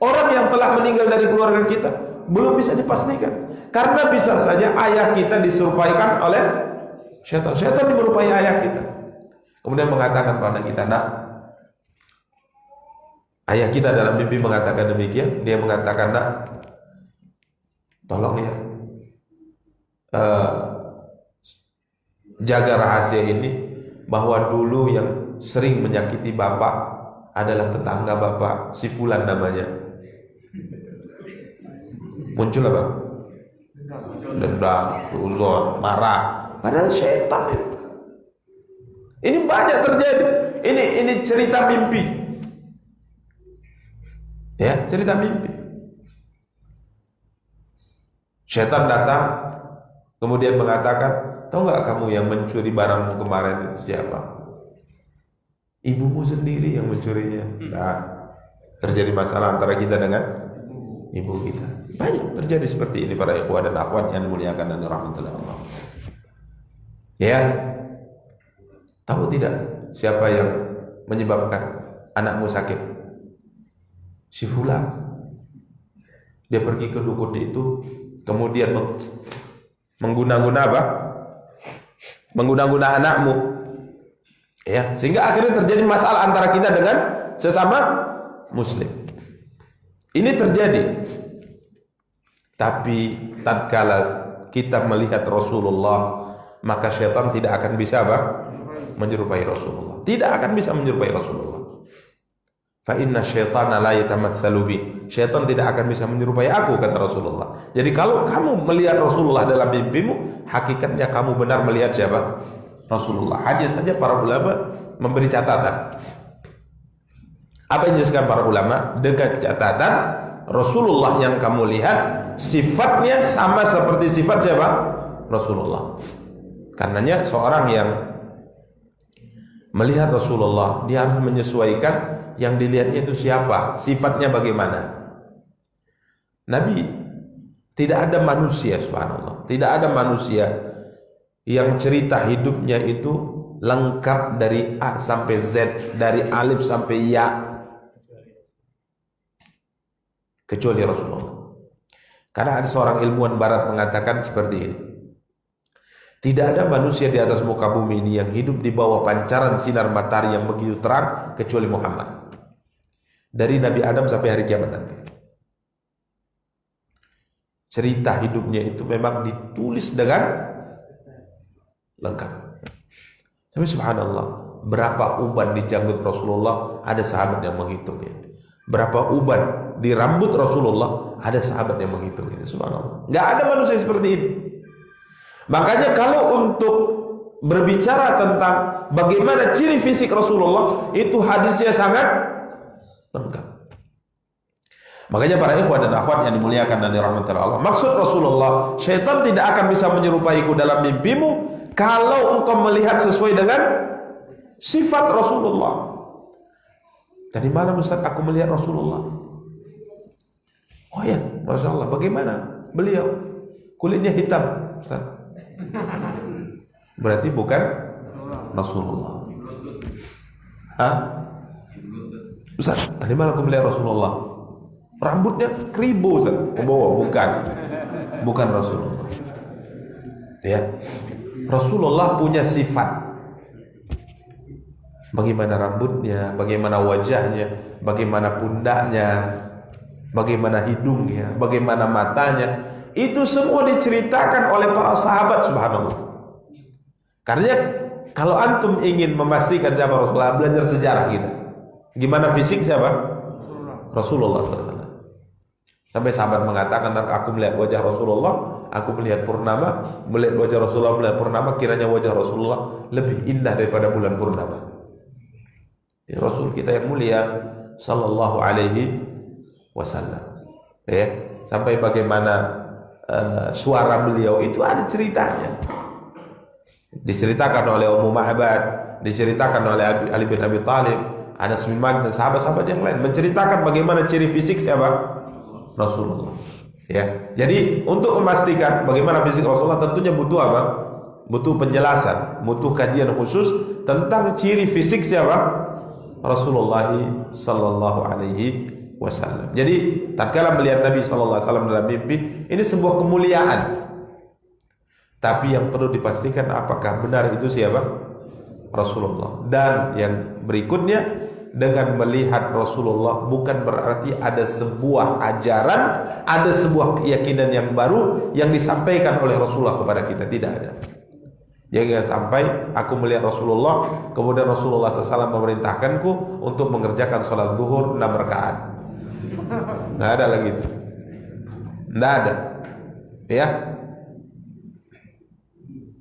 orang yang telah meninggal dari keluarga kita? Belum bisa dipastikan. Karena bisa saja ayah kita diserupaikan oleh syaitan. Syaitan menyerupai ayah kita, kemudian mengatakan pada kita, nak, ayah kita dalam mimpi mengatakan demikian. Dia mengatakan, nak, tolong ya, jaga rahasia ini, bahwa dulu yang sering menyakiti bapak adalah tetangga bapak, si fulan namanya. Muncul apa? Dendam, suzon, marah. Padahal syaitan itu. Ini banyak terjadi. Ini cerita mimpi. Ya, cerita mimpi. Syaitan datang, kemudian mengatakan, tahu nggak kamu yang mencuri barangmu kemarin itu siapa? Ibumu sendiri yang mencurinya. Nah, terjadi masalah antara kita dengan ibu kita. Banyak terjadi seperti ini para ikhwan dan akhwat yang dimuliakan dan dirahmati Allah. Ya, tahu tidak siapa yang menyebabkan anakmu sakit? Si fulan. Dia pergi ke dukun itu, kemudian mengguna-guna apa? Mengguna-guna anakmu, ya, sehingga akhirnya terjadi masalah antara kita dengan sesama muslim. Ini terjadi. Tapi tatkala kita melihat Rasulullah, maka syaitan tidak akan bisa apa? Menyerupai Rasulullah. Tidak akan bisa menyerupai Rasulullah. Fa inna syaitana la yatamatsalu bi. Syaitan tidak akan bisa menyerupai aku, kata Rasulullah. Jadi kalau kamu melihat Rasulullah dalam mimpimu, hakikatnya kamu benar melihat siapa? Rasulullah. Hanya saja para ulama memberi catatan. Apa yang dijelaskan para ulama? Dengan catatan Rasulullah yang kamu lihat sifatnya sama seperti sifat siapa? Rasulullah. Karenanya seorang yang melihat Rasulullah, dia harus menyesuaikan yang dilihatnya itu siapa, sifatnya bagaimana. Nabi, tidak ada manusia, subhanallah, tidak ada manusia yang cerita hidupnya itu lengkap dari A sampai Z, dari alif sampai ya, kecuali Rasulullah. Karena ada seorang ilmuwan barat mengatakan seperti ini, tidak ada manusia di atas muka bumi ini yang hidup di bawah pancaran sinar matahari yang begitu terang kecuali Muhammad. Dari Nabi Adam sampai hari kiamat nanti. Cerita hidupnya itu memang ditulis dengan lengkap. Tapi subhanallah, berapa uban di janggut Rasulullah, ada sahabat yang menghitungnya. Berapa uban di rambut Rasulullah, ada sahabat yang menghitungnya. Subhanallah, nggak ada manusia seperti ini. Makanya kalau untuk berbicara tentang bagaimana ciri fisik Rasulullah, itu hadisnya sangat lengkap. Makanya para ikhwan dan akhwat yang dimuliakan dan dirahmati Allah, maksud Rasulullah, syaitan tidak akan bisa menyerupaiku dalam mimpimu kalau engkau melihat sesuai dengan sifat Rasulullah. Tadi malam Ustaz aku melihat Rasulullah. Oh ya, Masya Allah, bagaimana beliau? Kulitnya hitam, Ustaz. Berarti bukan Rasulullah. Hah? Ustaz, tadi malam aku melihat Rasulullah, rambutnya keribu, Ustaz. Oh, bukan Rasulullah. Ya, Rasulullah punya sifat. bagaimana rambutnya, bagaimana wajahnya, bagaimana pundaknya, bagaimana hidungnya, bagaimana matanya. Itu semua diceritakan oleh para sahabat, subhanallah. Karena kalau antum ingin memastikan siapa Rasulullah, belajar sejarah kita. Gimana fisik siapa? Rasulullah SAW. Sampai sahabat mengatakan, aku melihat wajah Rasulullah, aku melihat purnama, melihat wajah Rasulullah, melihat purnama, kiranya wajah Rasulullah lebih indah daripada bulan purnama. Ya, Rasul kita yang mulia sallallahu alaihi wasallam. Ya, sampai bagaimana suara beliau itu ada ceritanya. Diceritakan oleh Ummu Ma'bad, diceritakan oleh Ali bin Abi Thalib, Anas bin Malik dan sahabat-sahabat yang lain menceritakan bagaimana ciri fisik siapa? Rasulullah. Ya. Jadi untuk memastikan bagaimana fisik Rasulullah tentunya butuh apa? Butuh penjelasan, butuh kajian khusus tentang ciri fisik siapa? Rasulullah sallallahu alaihi wasallam. Jadi tatkala melihat Nabi sallallahu alaihi wasallam dalam mimpi, ini sebuah kemuliaan. Tapi yang perlu dipastikan apakah benar itu siapa? Rasulullah. Dan yang berikutnya, dengan melihat Rasulullah bukan berarti ada sebuah ajaran, ada sebuah keyakinan yang baru yang disampaikan oleh Rasulullah kepada kita. Tidak ada. Jangan sampai aku melihat Rasulullah, kemudian Rasulullah SAW memerintahkanku untuk mengerjakan sholat zuhur 6 rakaat. Nggak ada lagi itu. Nggak ada. Ya.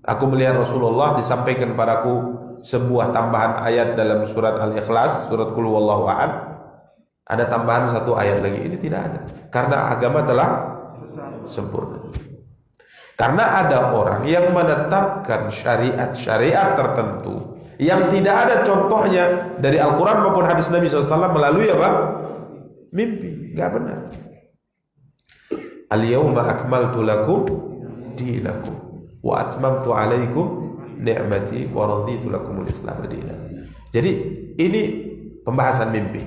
Aku melihat Rasulullah, disampaikan padaku sebuah tambahan ayat dalam surat Al-Ikhlas, surat Qul Huwallahu Ahad. Ada tambahan satu ayat lagi. Ini tidak ada. Karena agama telah sempurna. Karena ada orang yang menetapkan syariat-syariat tertentu yang tidak ada contohnya dari Al-Quran maupun hadis Nabi SAW melalui apa? Mimpi. Gak benar. Al-yawma akmaltu lakum dinakum wa atmamtu alaikum ni'mati wa raditu lakumul Islam dinan. Jadi ini pembahasan mimpi.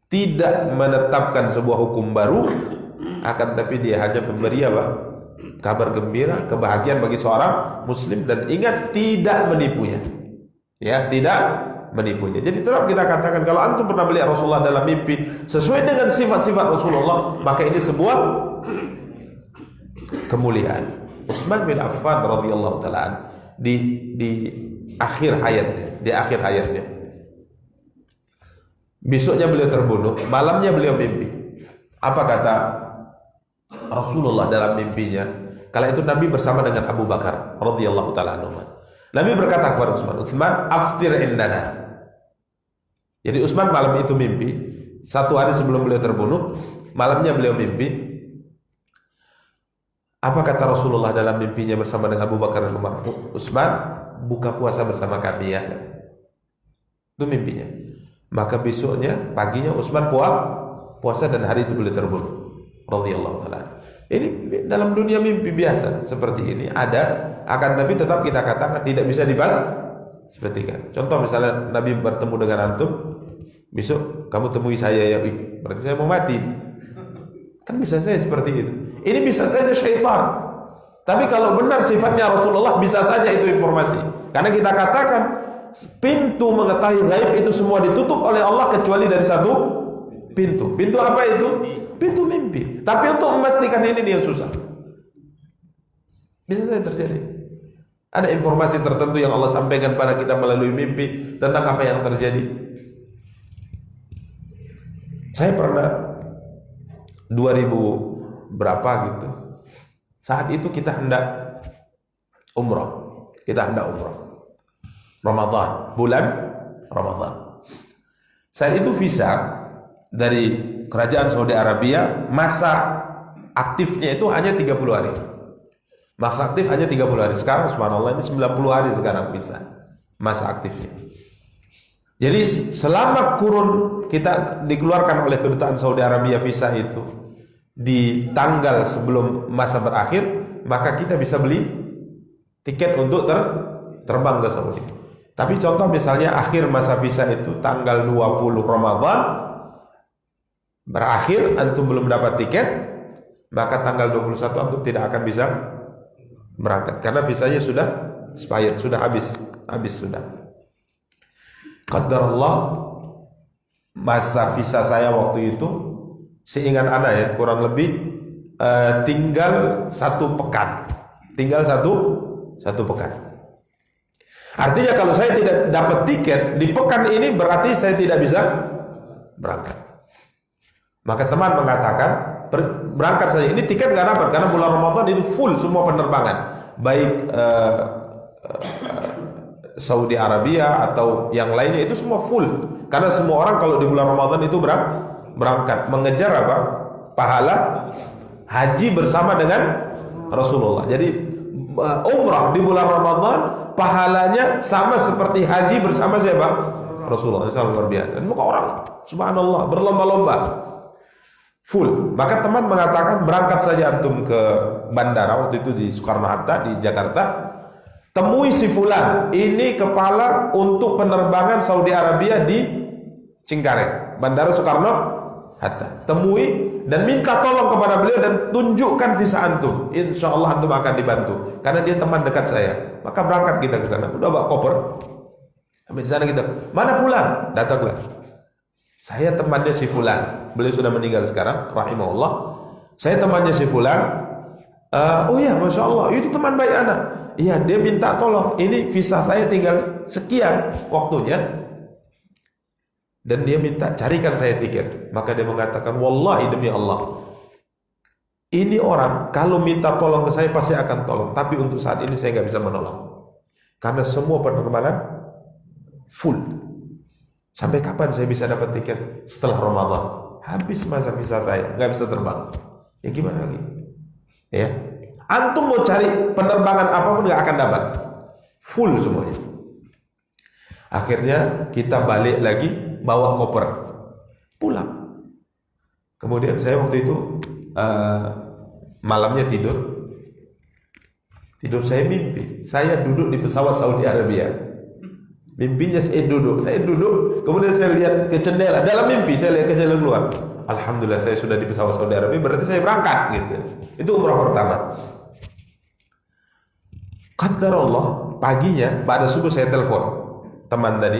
Tidak menetapkan sebuah hukum baru, akan tapi dia hanya memberi apa? Kabar gembira, kebahagiaan bagi seorang muslim, dan ingat tidak menipunya. Ya, tidak menipunya. Jadi tetap kita katakan kalau antum pernah melihat Rasulullah dalam mimpi sesuai dengan sifat-sifat Rasulullah, maka ini sebuah kemuliaan. Utsman bin Affan radhiyallahu taala di akhir hayatnya, besoknya beliau terbunuh, malamnya beliau mimpi. Apa kata Rasulullah dalam mimpinya? Kala itu Nabi bersama dengan Abu Bakar radhiyallahu taala anhu. Nabi berkata kepada Utsman, aftir indana. Jadi Utsman malam itu mimpi, satu hari sebelum beliau terbunuh, malamnya beliau mimpi. Apa kata Rasulullah dalam mimpinya bersama dengan Abu Bakar dan Umar? Utsman, buka puasa bersama kami ya. Itu mimpinya. Maka besoknya, paginya Utsman puasa dan hari itu beliau terbunuh. Radhiyallahu taala. Ini dalam dunia mimpi biasa seperti ini ada, akan tapi tetap kita katakan tidak bisa dibahas seperti kan. Contoh misalnya Nabi bertemu dengan antum, besok kamu temui saya ya, berarti saya mau mati. Kan bisa saja seperti itu. Ini bisa saja syaitan. Tapi kalau benar sifatnya Rasulullah, bisa saja itu informasi. Karena kita katakan pintu mengetahui gaib itu semua ditutup oleh Allah kecuali dari satu pintu. Pintu apa itu? Pintu mimpi. Tapi untuk memastikan ini yang susah. Bisa saja terjadi. Ada informasi tertentu yang Allah sampaikan pada kita melalui mimpi tentang apa yang terjadi. Saya pernah 2000 berapa gitu. Saat itu kita hendak umrah. Ramadan, bulan Ramadan. Saat itu visa dari kerajaan Saudi Arabia, masa aktifnya itu hanya 30 hari. Masa aktif hanya 30 hari. Sekarang subhanallah ini 90 hari sekarang visa masa aktifnya. Jadi selama kurun kita dikeluarkan oleh kedutaan Saudi Arabia visa itu di tanggal sebelum masa berakhir, maka kita bisa beli tiket untuk terbang ke Saudi. Tapi contoh misalnya akhir masa visa itu tanggal 20 Ramadan berakhir, antum belum dapat tiket, maka tanggal 21 antum tidak akan bisa berangkat karena visanya sudah expired, sudah habis sudah. Qadarullah, masa visa saya waktu itu seingat Anda ya, kurang lebih tinggal 1 pekan. Tinggal satu pekan. Artinya kalau saya tidak dapat tiket di pekan ini, berarti saya tidak bisa berangkat. Maka teman mengatakan, berangkat saja. Ini tiket nggak dapat karena bulan Ramadan itu full semua penerbangan, baik Saudi Arabia atau yang lainnya, itu semua full. Karena semua orang kalau di bulan Ramadan itu berangkat mengejar apa? Pahala haji bersama dengan Rasulullah. Jadi umrah di bulan Ramadan pahalanya sama seperti haji bersama siapa? Rasulullah. Itu luar biasa. Dan muka orang subhanallah berlomba-lomba full. Maka teman mengatakan, berangkat saja antum ke bandara waktu itu di Soekarno-Hatta di Jakarta. Temui si fulan, ini kepala untuk penerbangan Saudi Arabia di Cengkareng, Bandara Soekarno-Hatta. Temui dan minta tolong kepada beliau dan tunjukkan visa antum. Insya Allah antum akan dibantu karena dia teman dekat saya. Maka berangkat kita ke sana. Udah bawa koper. Sampai di sana kita, mana fulan? Datanglah. Saya temannya si fulan. Beliau sudah meninggal sekarang, rahimahullah. Saya temannya si fulan. Oh ya, masya Allah, itu teman baik anak. Iya, dia minta tolong. Ini visa saya tinggal sekian waktunya, dan dia minta carikan saya tiket. Maka dia mengatakan, wallahi demi Allah, ini orang kalau minta tolong ke saya pasti akan tolong. Tapi untuk saat ini saya nggak bisa menolong karena semua penerbangan full. Sampai kapan saya bisa dapat tiket? Setelah Ramadan habis masa visa saya, nggak bisa terbang. Ya gimana lagi? Ya, antum mau cari penerbangan apapun nggak akan dapat, full semuanya. Akhirnya kita balik lagi bawa koper pulang. Kemudian saya waktu itu malamnya tidur saya mimpi saya duduk di pesawat Saudi Arabia. Mimpinya saya duduk, kemudian saya lihat ke jendela. Dalam mimpi saya lihat ke jendela keluar. Alhamdulillah saya sudah di pesawat Saudi Arabia, berarti saya berangkat gitu. Itu umrah pertama. Qadarullah, paginya pada subuh saya telepon teman tadi,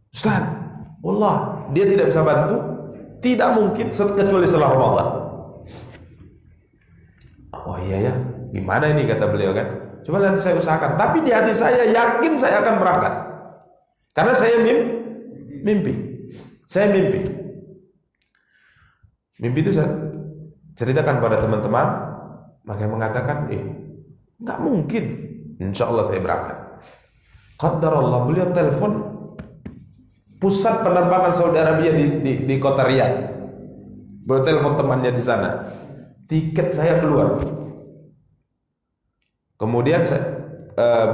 Ustaz, wallah dia tidak bisa bantu, tidak mungkin kecuali setelah Ramadan. Oh iya ya, gimana ini kata beliau kan? Coba nanti saya usahakan. Tapi di hati saya yakin saya akan berangkat, karena saya mimpi. Saya mimpi itu saya ceritakan pada teman-teman. Mereka mengatakan, nggak mungkin, insya Allah saya berangkat. Qadarullah, beliau telepon pusat penerbangan Saudi Arabia di kota Riyadh. Beliau telepon temannya di sana. Tiket saya keluar. Kemudian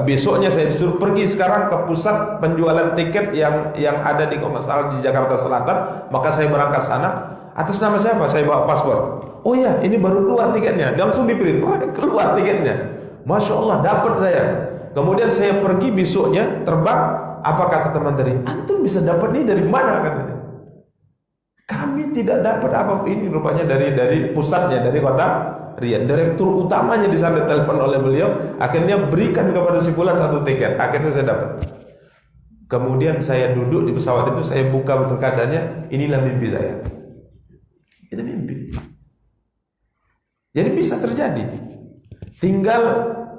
besoknya saya disuruh pergi sekarang ke pusat penjualan tiket yang ada di di Jakarta Selatan. Maka saya berangkat sana. Atas nama siapa? Saya bawa paspor. Oh ya, ini baru keluar tiketnya. Langsung diprint, keluar tiketnya. Masya Allah, dapat saya. Kemudian saya pergi besoknya terbang. Apa kata teman tadi? Antum bisa dapat ini dari mana katanya? Kami tidak dapat apa ini, rupanya dari pusatnya, dari kota Riyadh. Direktur utamanya di sana telepon oleh beliau. Akhirnya berikan kepada si fulan 1 tiket. Akhirnya saya dapat. Kemudian saya duduk di pesawat itu, saya buka betul kacanya. Inilah mimpi saya. Itu mimpi. Jadi bisa terjadi. Tinggal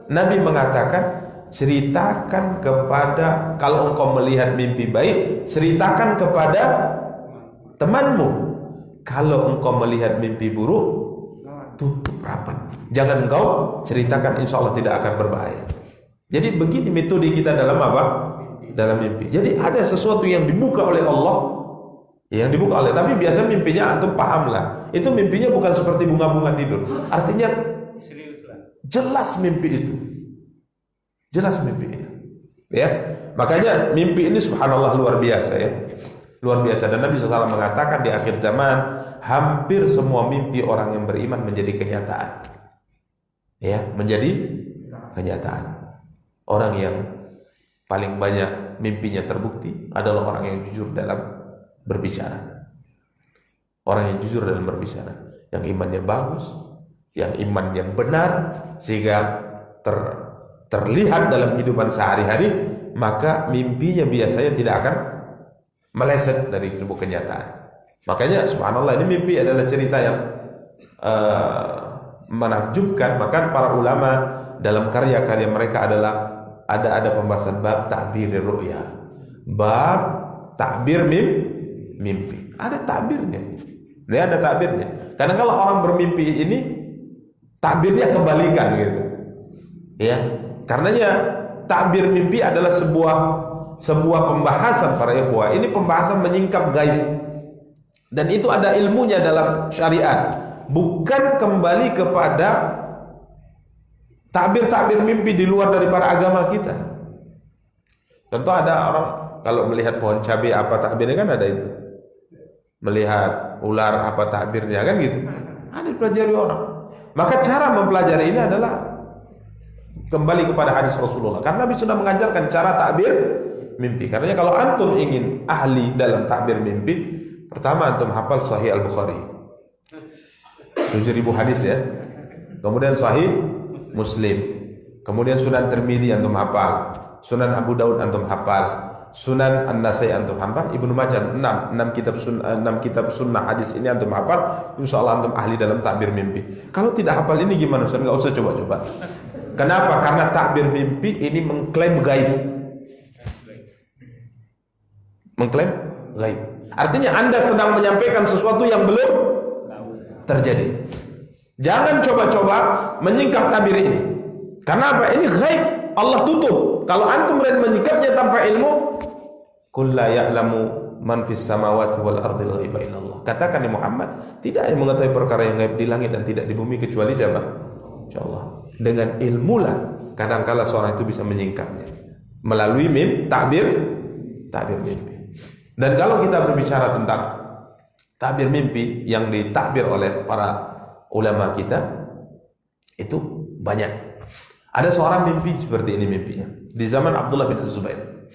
Nabi mengatakan, ceritakan kepada, kalau engkau melihat mimpi baik, ceritakan kepada temanmu. Kalau engkau melihat mimpi buruk, tutup rapat. Jangan engkau ceritakan, insya Allah tidak akan berbahaya. Jadi begini metode kita dalam apa? Dalam mimpi. Jadi ada sesuatu yang dibuka oleh Allah, tapi biasa mimpinya antum pahamlah. Itu mimpinya bukan seperti bunga-bunga tidur. Artinya jelas mimpi itu. Jelas mimpi itu. Ya. Makanya mimpi ini subhanallah luar biasa ya. Luar biasa. Dan Nabi SAW mengatakan di akhir zaman hampir semua mimpi orang yang beriman menjadi kenyataan. Ya, menjadi kenyataan. Orang yang paling banyak mimpinya terbukti adalah orang yang jujur dalam berbicara. Orang yang jujur dalam berbicara, yang imannya bagus, yang imannya benar, sehingga terlihat dalam kehidupan sehari-hari, maka mimpinya biasanya tidak akan meleset dari sebuah kenyataan. Makanya subhanallah, ini mimpi adalah cerita yang menakjubkan. Maka para ulama dalam karya-karya mereka adalah ada pembahasan bab ta'bir ru'ya, bab takbir mimpi. Ada takbirnya. Dia ada takbirnya. Karena kalau orang bermimpi ini takbirnya kebalikan gitu. Ya. Karenanya takbir mimpi adalah sebuah pembahasan para ikhwah. Ini pembahasan menyingkap gaib. Dan itu ada ilmunya dalam syariat. Bukan kembali kepada takbir-takbir mimpi di luar daripada agama kita. Tentu ada orang kalau melihat pohon cabai apa takbirnya, kan ada itu. Melihat ular apa takbirnya, kan gitu. Ada dipelajari orang. Maka cara mempelajari ini adalah kembali kepada hadis Rasulullah. Karena Nabi sudah mengajarkan cara takbir mimpi. Karena kalau antum ingin ahli dalam takbir mimpi, pertama antum hafal Sahih Al-Bukhari 7.000 hadis ya. Kemudian Sahih Muslim. Kemudian Sunan Tirmidzi antum hafal. Sunan Abu Daud antum hafal. Sunan An-Nasai antum hafal. Ibnu Majah 6 kitab sunnah hadis ini antum hafal. Insyaallah antum ahli dalam takbir mimpi. Kalau tidak hafal ini gimana Ustaz? Enggak usah coba-coba. Kenapa? Karena takbir mimpi ini mengklaim gaib. Mengklaim gaib. Artinya Anda sedang menyampaikan sesuatu yang belum terjadi. Jangan coba-coba menyingkap takbir ini. Karena apa? Ini gaib. Allah tutup. Kalau antum menyingkapnya tanpa ilmu, qul la ya'lamu man fis samawati wal ardi ghaiba illallah. Katakan ya Muhammad, tidak yang mengetahui perkara yang gaib di langit dan tidak di bumi kecuali siapa? Insyaallah. Dengan ilmu lah kadang-kala seorang itu bisa menyingkapnya melalui takbir mimpi. Dan kalau kita berbicara tentang takbir mimpi yang ditakbir oleh para ulama kita, itu banyak. Ada seorang mimpi seperti ini mimpinya di zaman Abdullah bin Az-Zubair.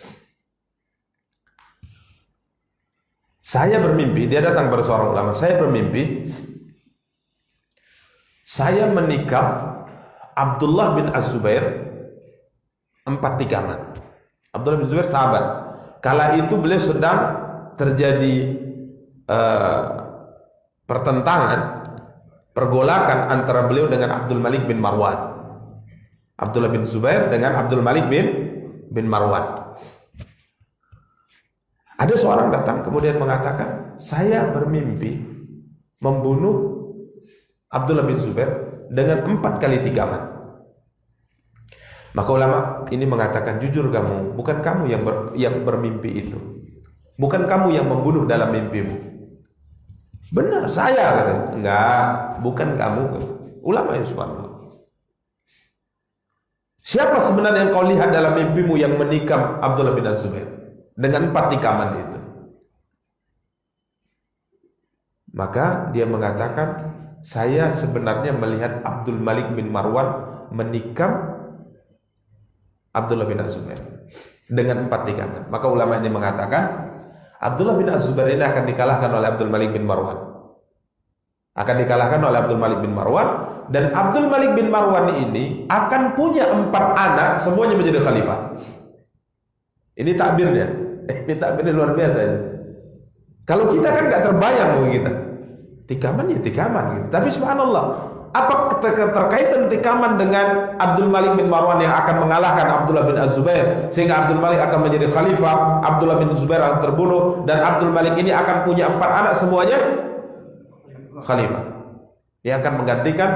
Saya bermimpi, dia datang kepada seorang ulama, saya bermimpi saya menikah Abdullah bin Az-Zubair 4 tikaman. Abdullah bin Az-Zubair sahabat. Kala itu beliau sedang terjadi pergolakan antara beliau dengan Abdul Malik bin Marwan. Abdullah bin Zubair dengan Abdul Malik bin Marwan. Ada seorang datang kemudian mengatakan, saya bermimpi membunuh Abdullah bin Zubair dengan 4 kali tikaman. Maka ulama ini mengatakan, jujur kamu, bukan kamu yang bermimpi itu. Bukan kamu yang membunuh dalam mimpimu. Benar, saya katanya. Enggak, bukan kamu. Ulama yang subhanallah. Siapa sebenarnya yang kau lihat dalam mimpimu yang menikam Abdullah bin Az-Zubair dengan 4 tikaman itu? Maka dia mengatakan, saya sebenarnya melihat Abdul Malik bin Marwan menikam Abdullah bin Az-Zubair dengan 4 tikaman. Maka ulama ini mengatakan, Abdullah bin Az-Zubair ini akan dikalahkan oleh Abdul Malik bin Marwan. Akan dikalahkan oleh Abdul Malik bin Marwan, dan Abdul Malik bin Marwan ini akan punya 4 anak, semuanya menjadi khalifah. Ini takbirnya. Ini takbirnya luar biasa ini. Kalau kita kan gak terbayang bagi kita. Tikaman ya tikaman gitu. Tapi subhanallah, apa keterkaitan tikaman dengan Abdul Malik bin Marwan yang akan mengalahkan Abdullah bin Az-Zubair sehingga Abdul Malik akan menjadi khalifah, Abdullah bin Zubair akan terbunuh, dan Abdul Malik ini akan punya 4 anak, semuanya khalifah. Dia akan menggantikan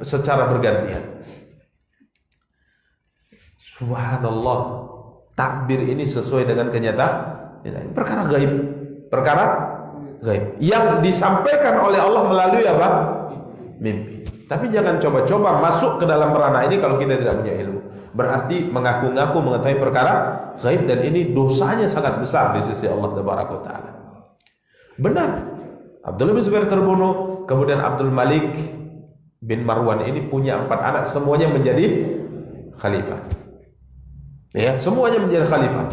secara bergantian. Subhanallah, takbir ini sesuai dengan kenyataan. Perkara gaib, perkara gaib yang disampaikan oleh Allah melalui apa? Mimpi. Tapi jangan coba-coba masuk ke dalam ranah ini kalau kita tidak punya ilmu. Berarti mengaku-ngaku mengetahui perkara gaib, dan ini dosanya sangat besar di sisi Allah Taala. Benar, Abdullah bin Zubair terbunuh, kemudian Abdul Malik bin Marwan ini punya 4 anak, semuanya menjadi khalifah. Ya, semuanya menjadi khalifah.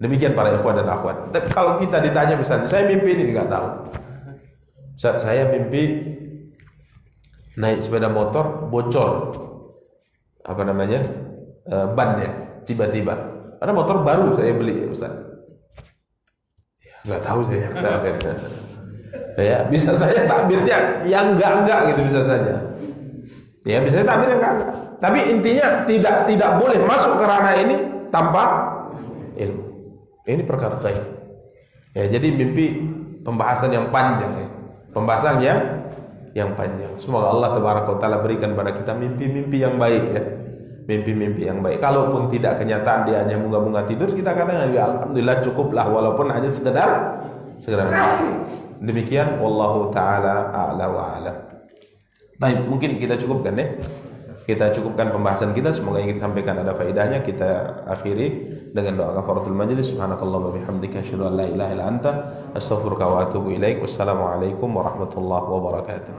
Demikian para ikhwan dan akhwat. Tapi kalau kita ditanya misalnya, saya mimpi ini enggak tahu. Saya mimpi naik sepeda motor bocor bannya tiba-tiba. Karena motor baru saya beli ya Ustaz. Ya, Nggak tahu saya. Ya, bisa saja takbirnya yang enggak gitu bisa saja. Ya, bisa saja takbirnya enggak. Tapi intinya tidak boleh masuk ke ranah ini tanpa ilmu. Ini perkara gaib. Ya, jadi mimpi pembahasan yang panjang ya. Pembahasan yang panjang. Semoga Allah Tabaraka wa Taala berikan pada kita mimpi-mimpi yang baik ya. Mimpi-mimpi yang baik. Kalaupun tidak kenyataan dia hanya bunga-bunga tidur, kita katakan ya alhamdulillah cukuplah walaupun hanya sekedar mimpi. Demikian wallahu taala a'la wa a'lam. Baik, mungkin kita cukupkan ya. Kita cukupkan pembahasan kita, semoga yang kita sampaikan ada faedahnya. Kita akhiri dengan doa kafaratul majlis. Subhanakallahumma bihamdika asyhadu an la ilaha illa anta astaghfiruka wa atubu ilaik. Wassalamualaikum warahmatullahi wabarakatuh.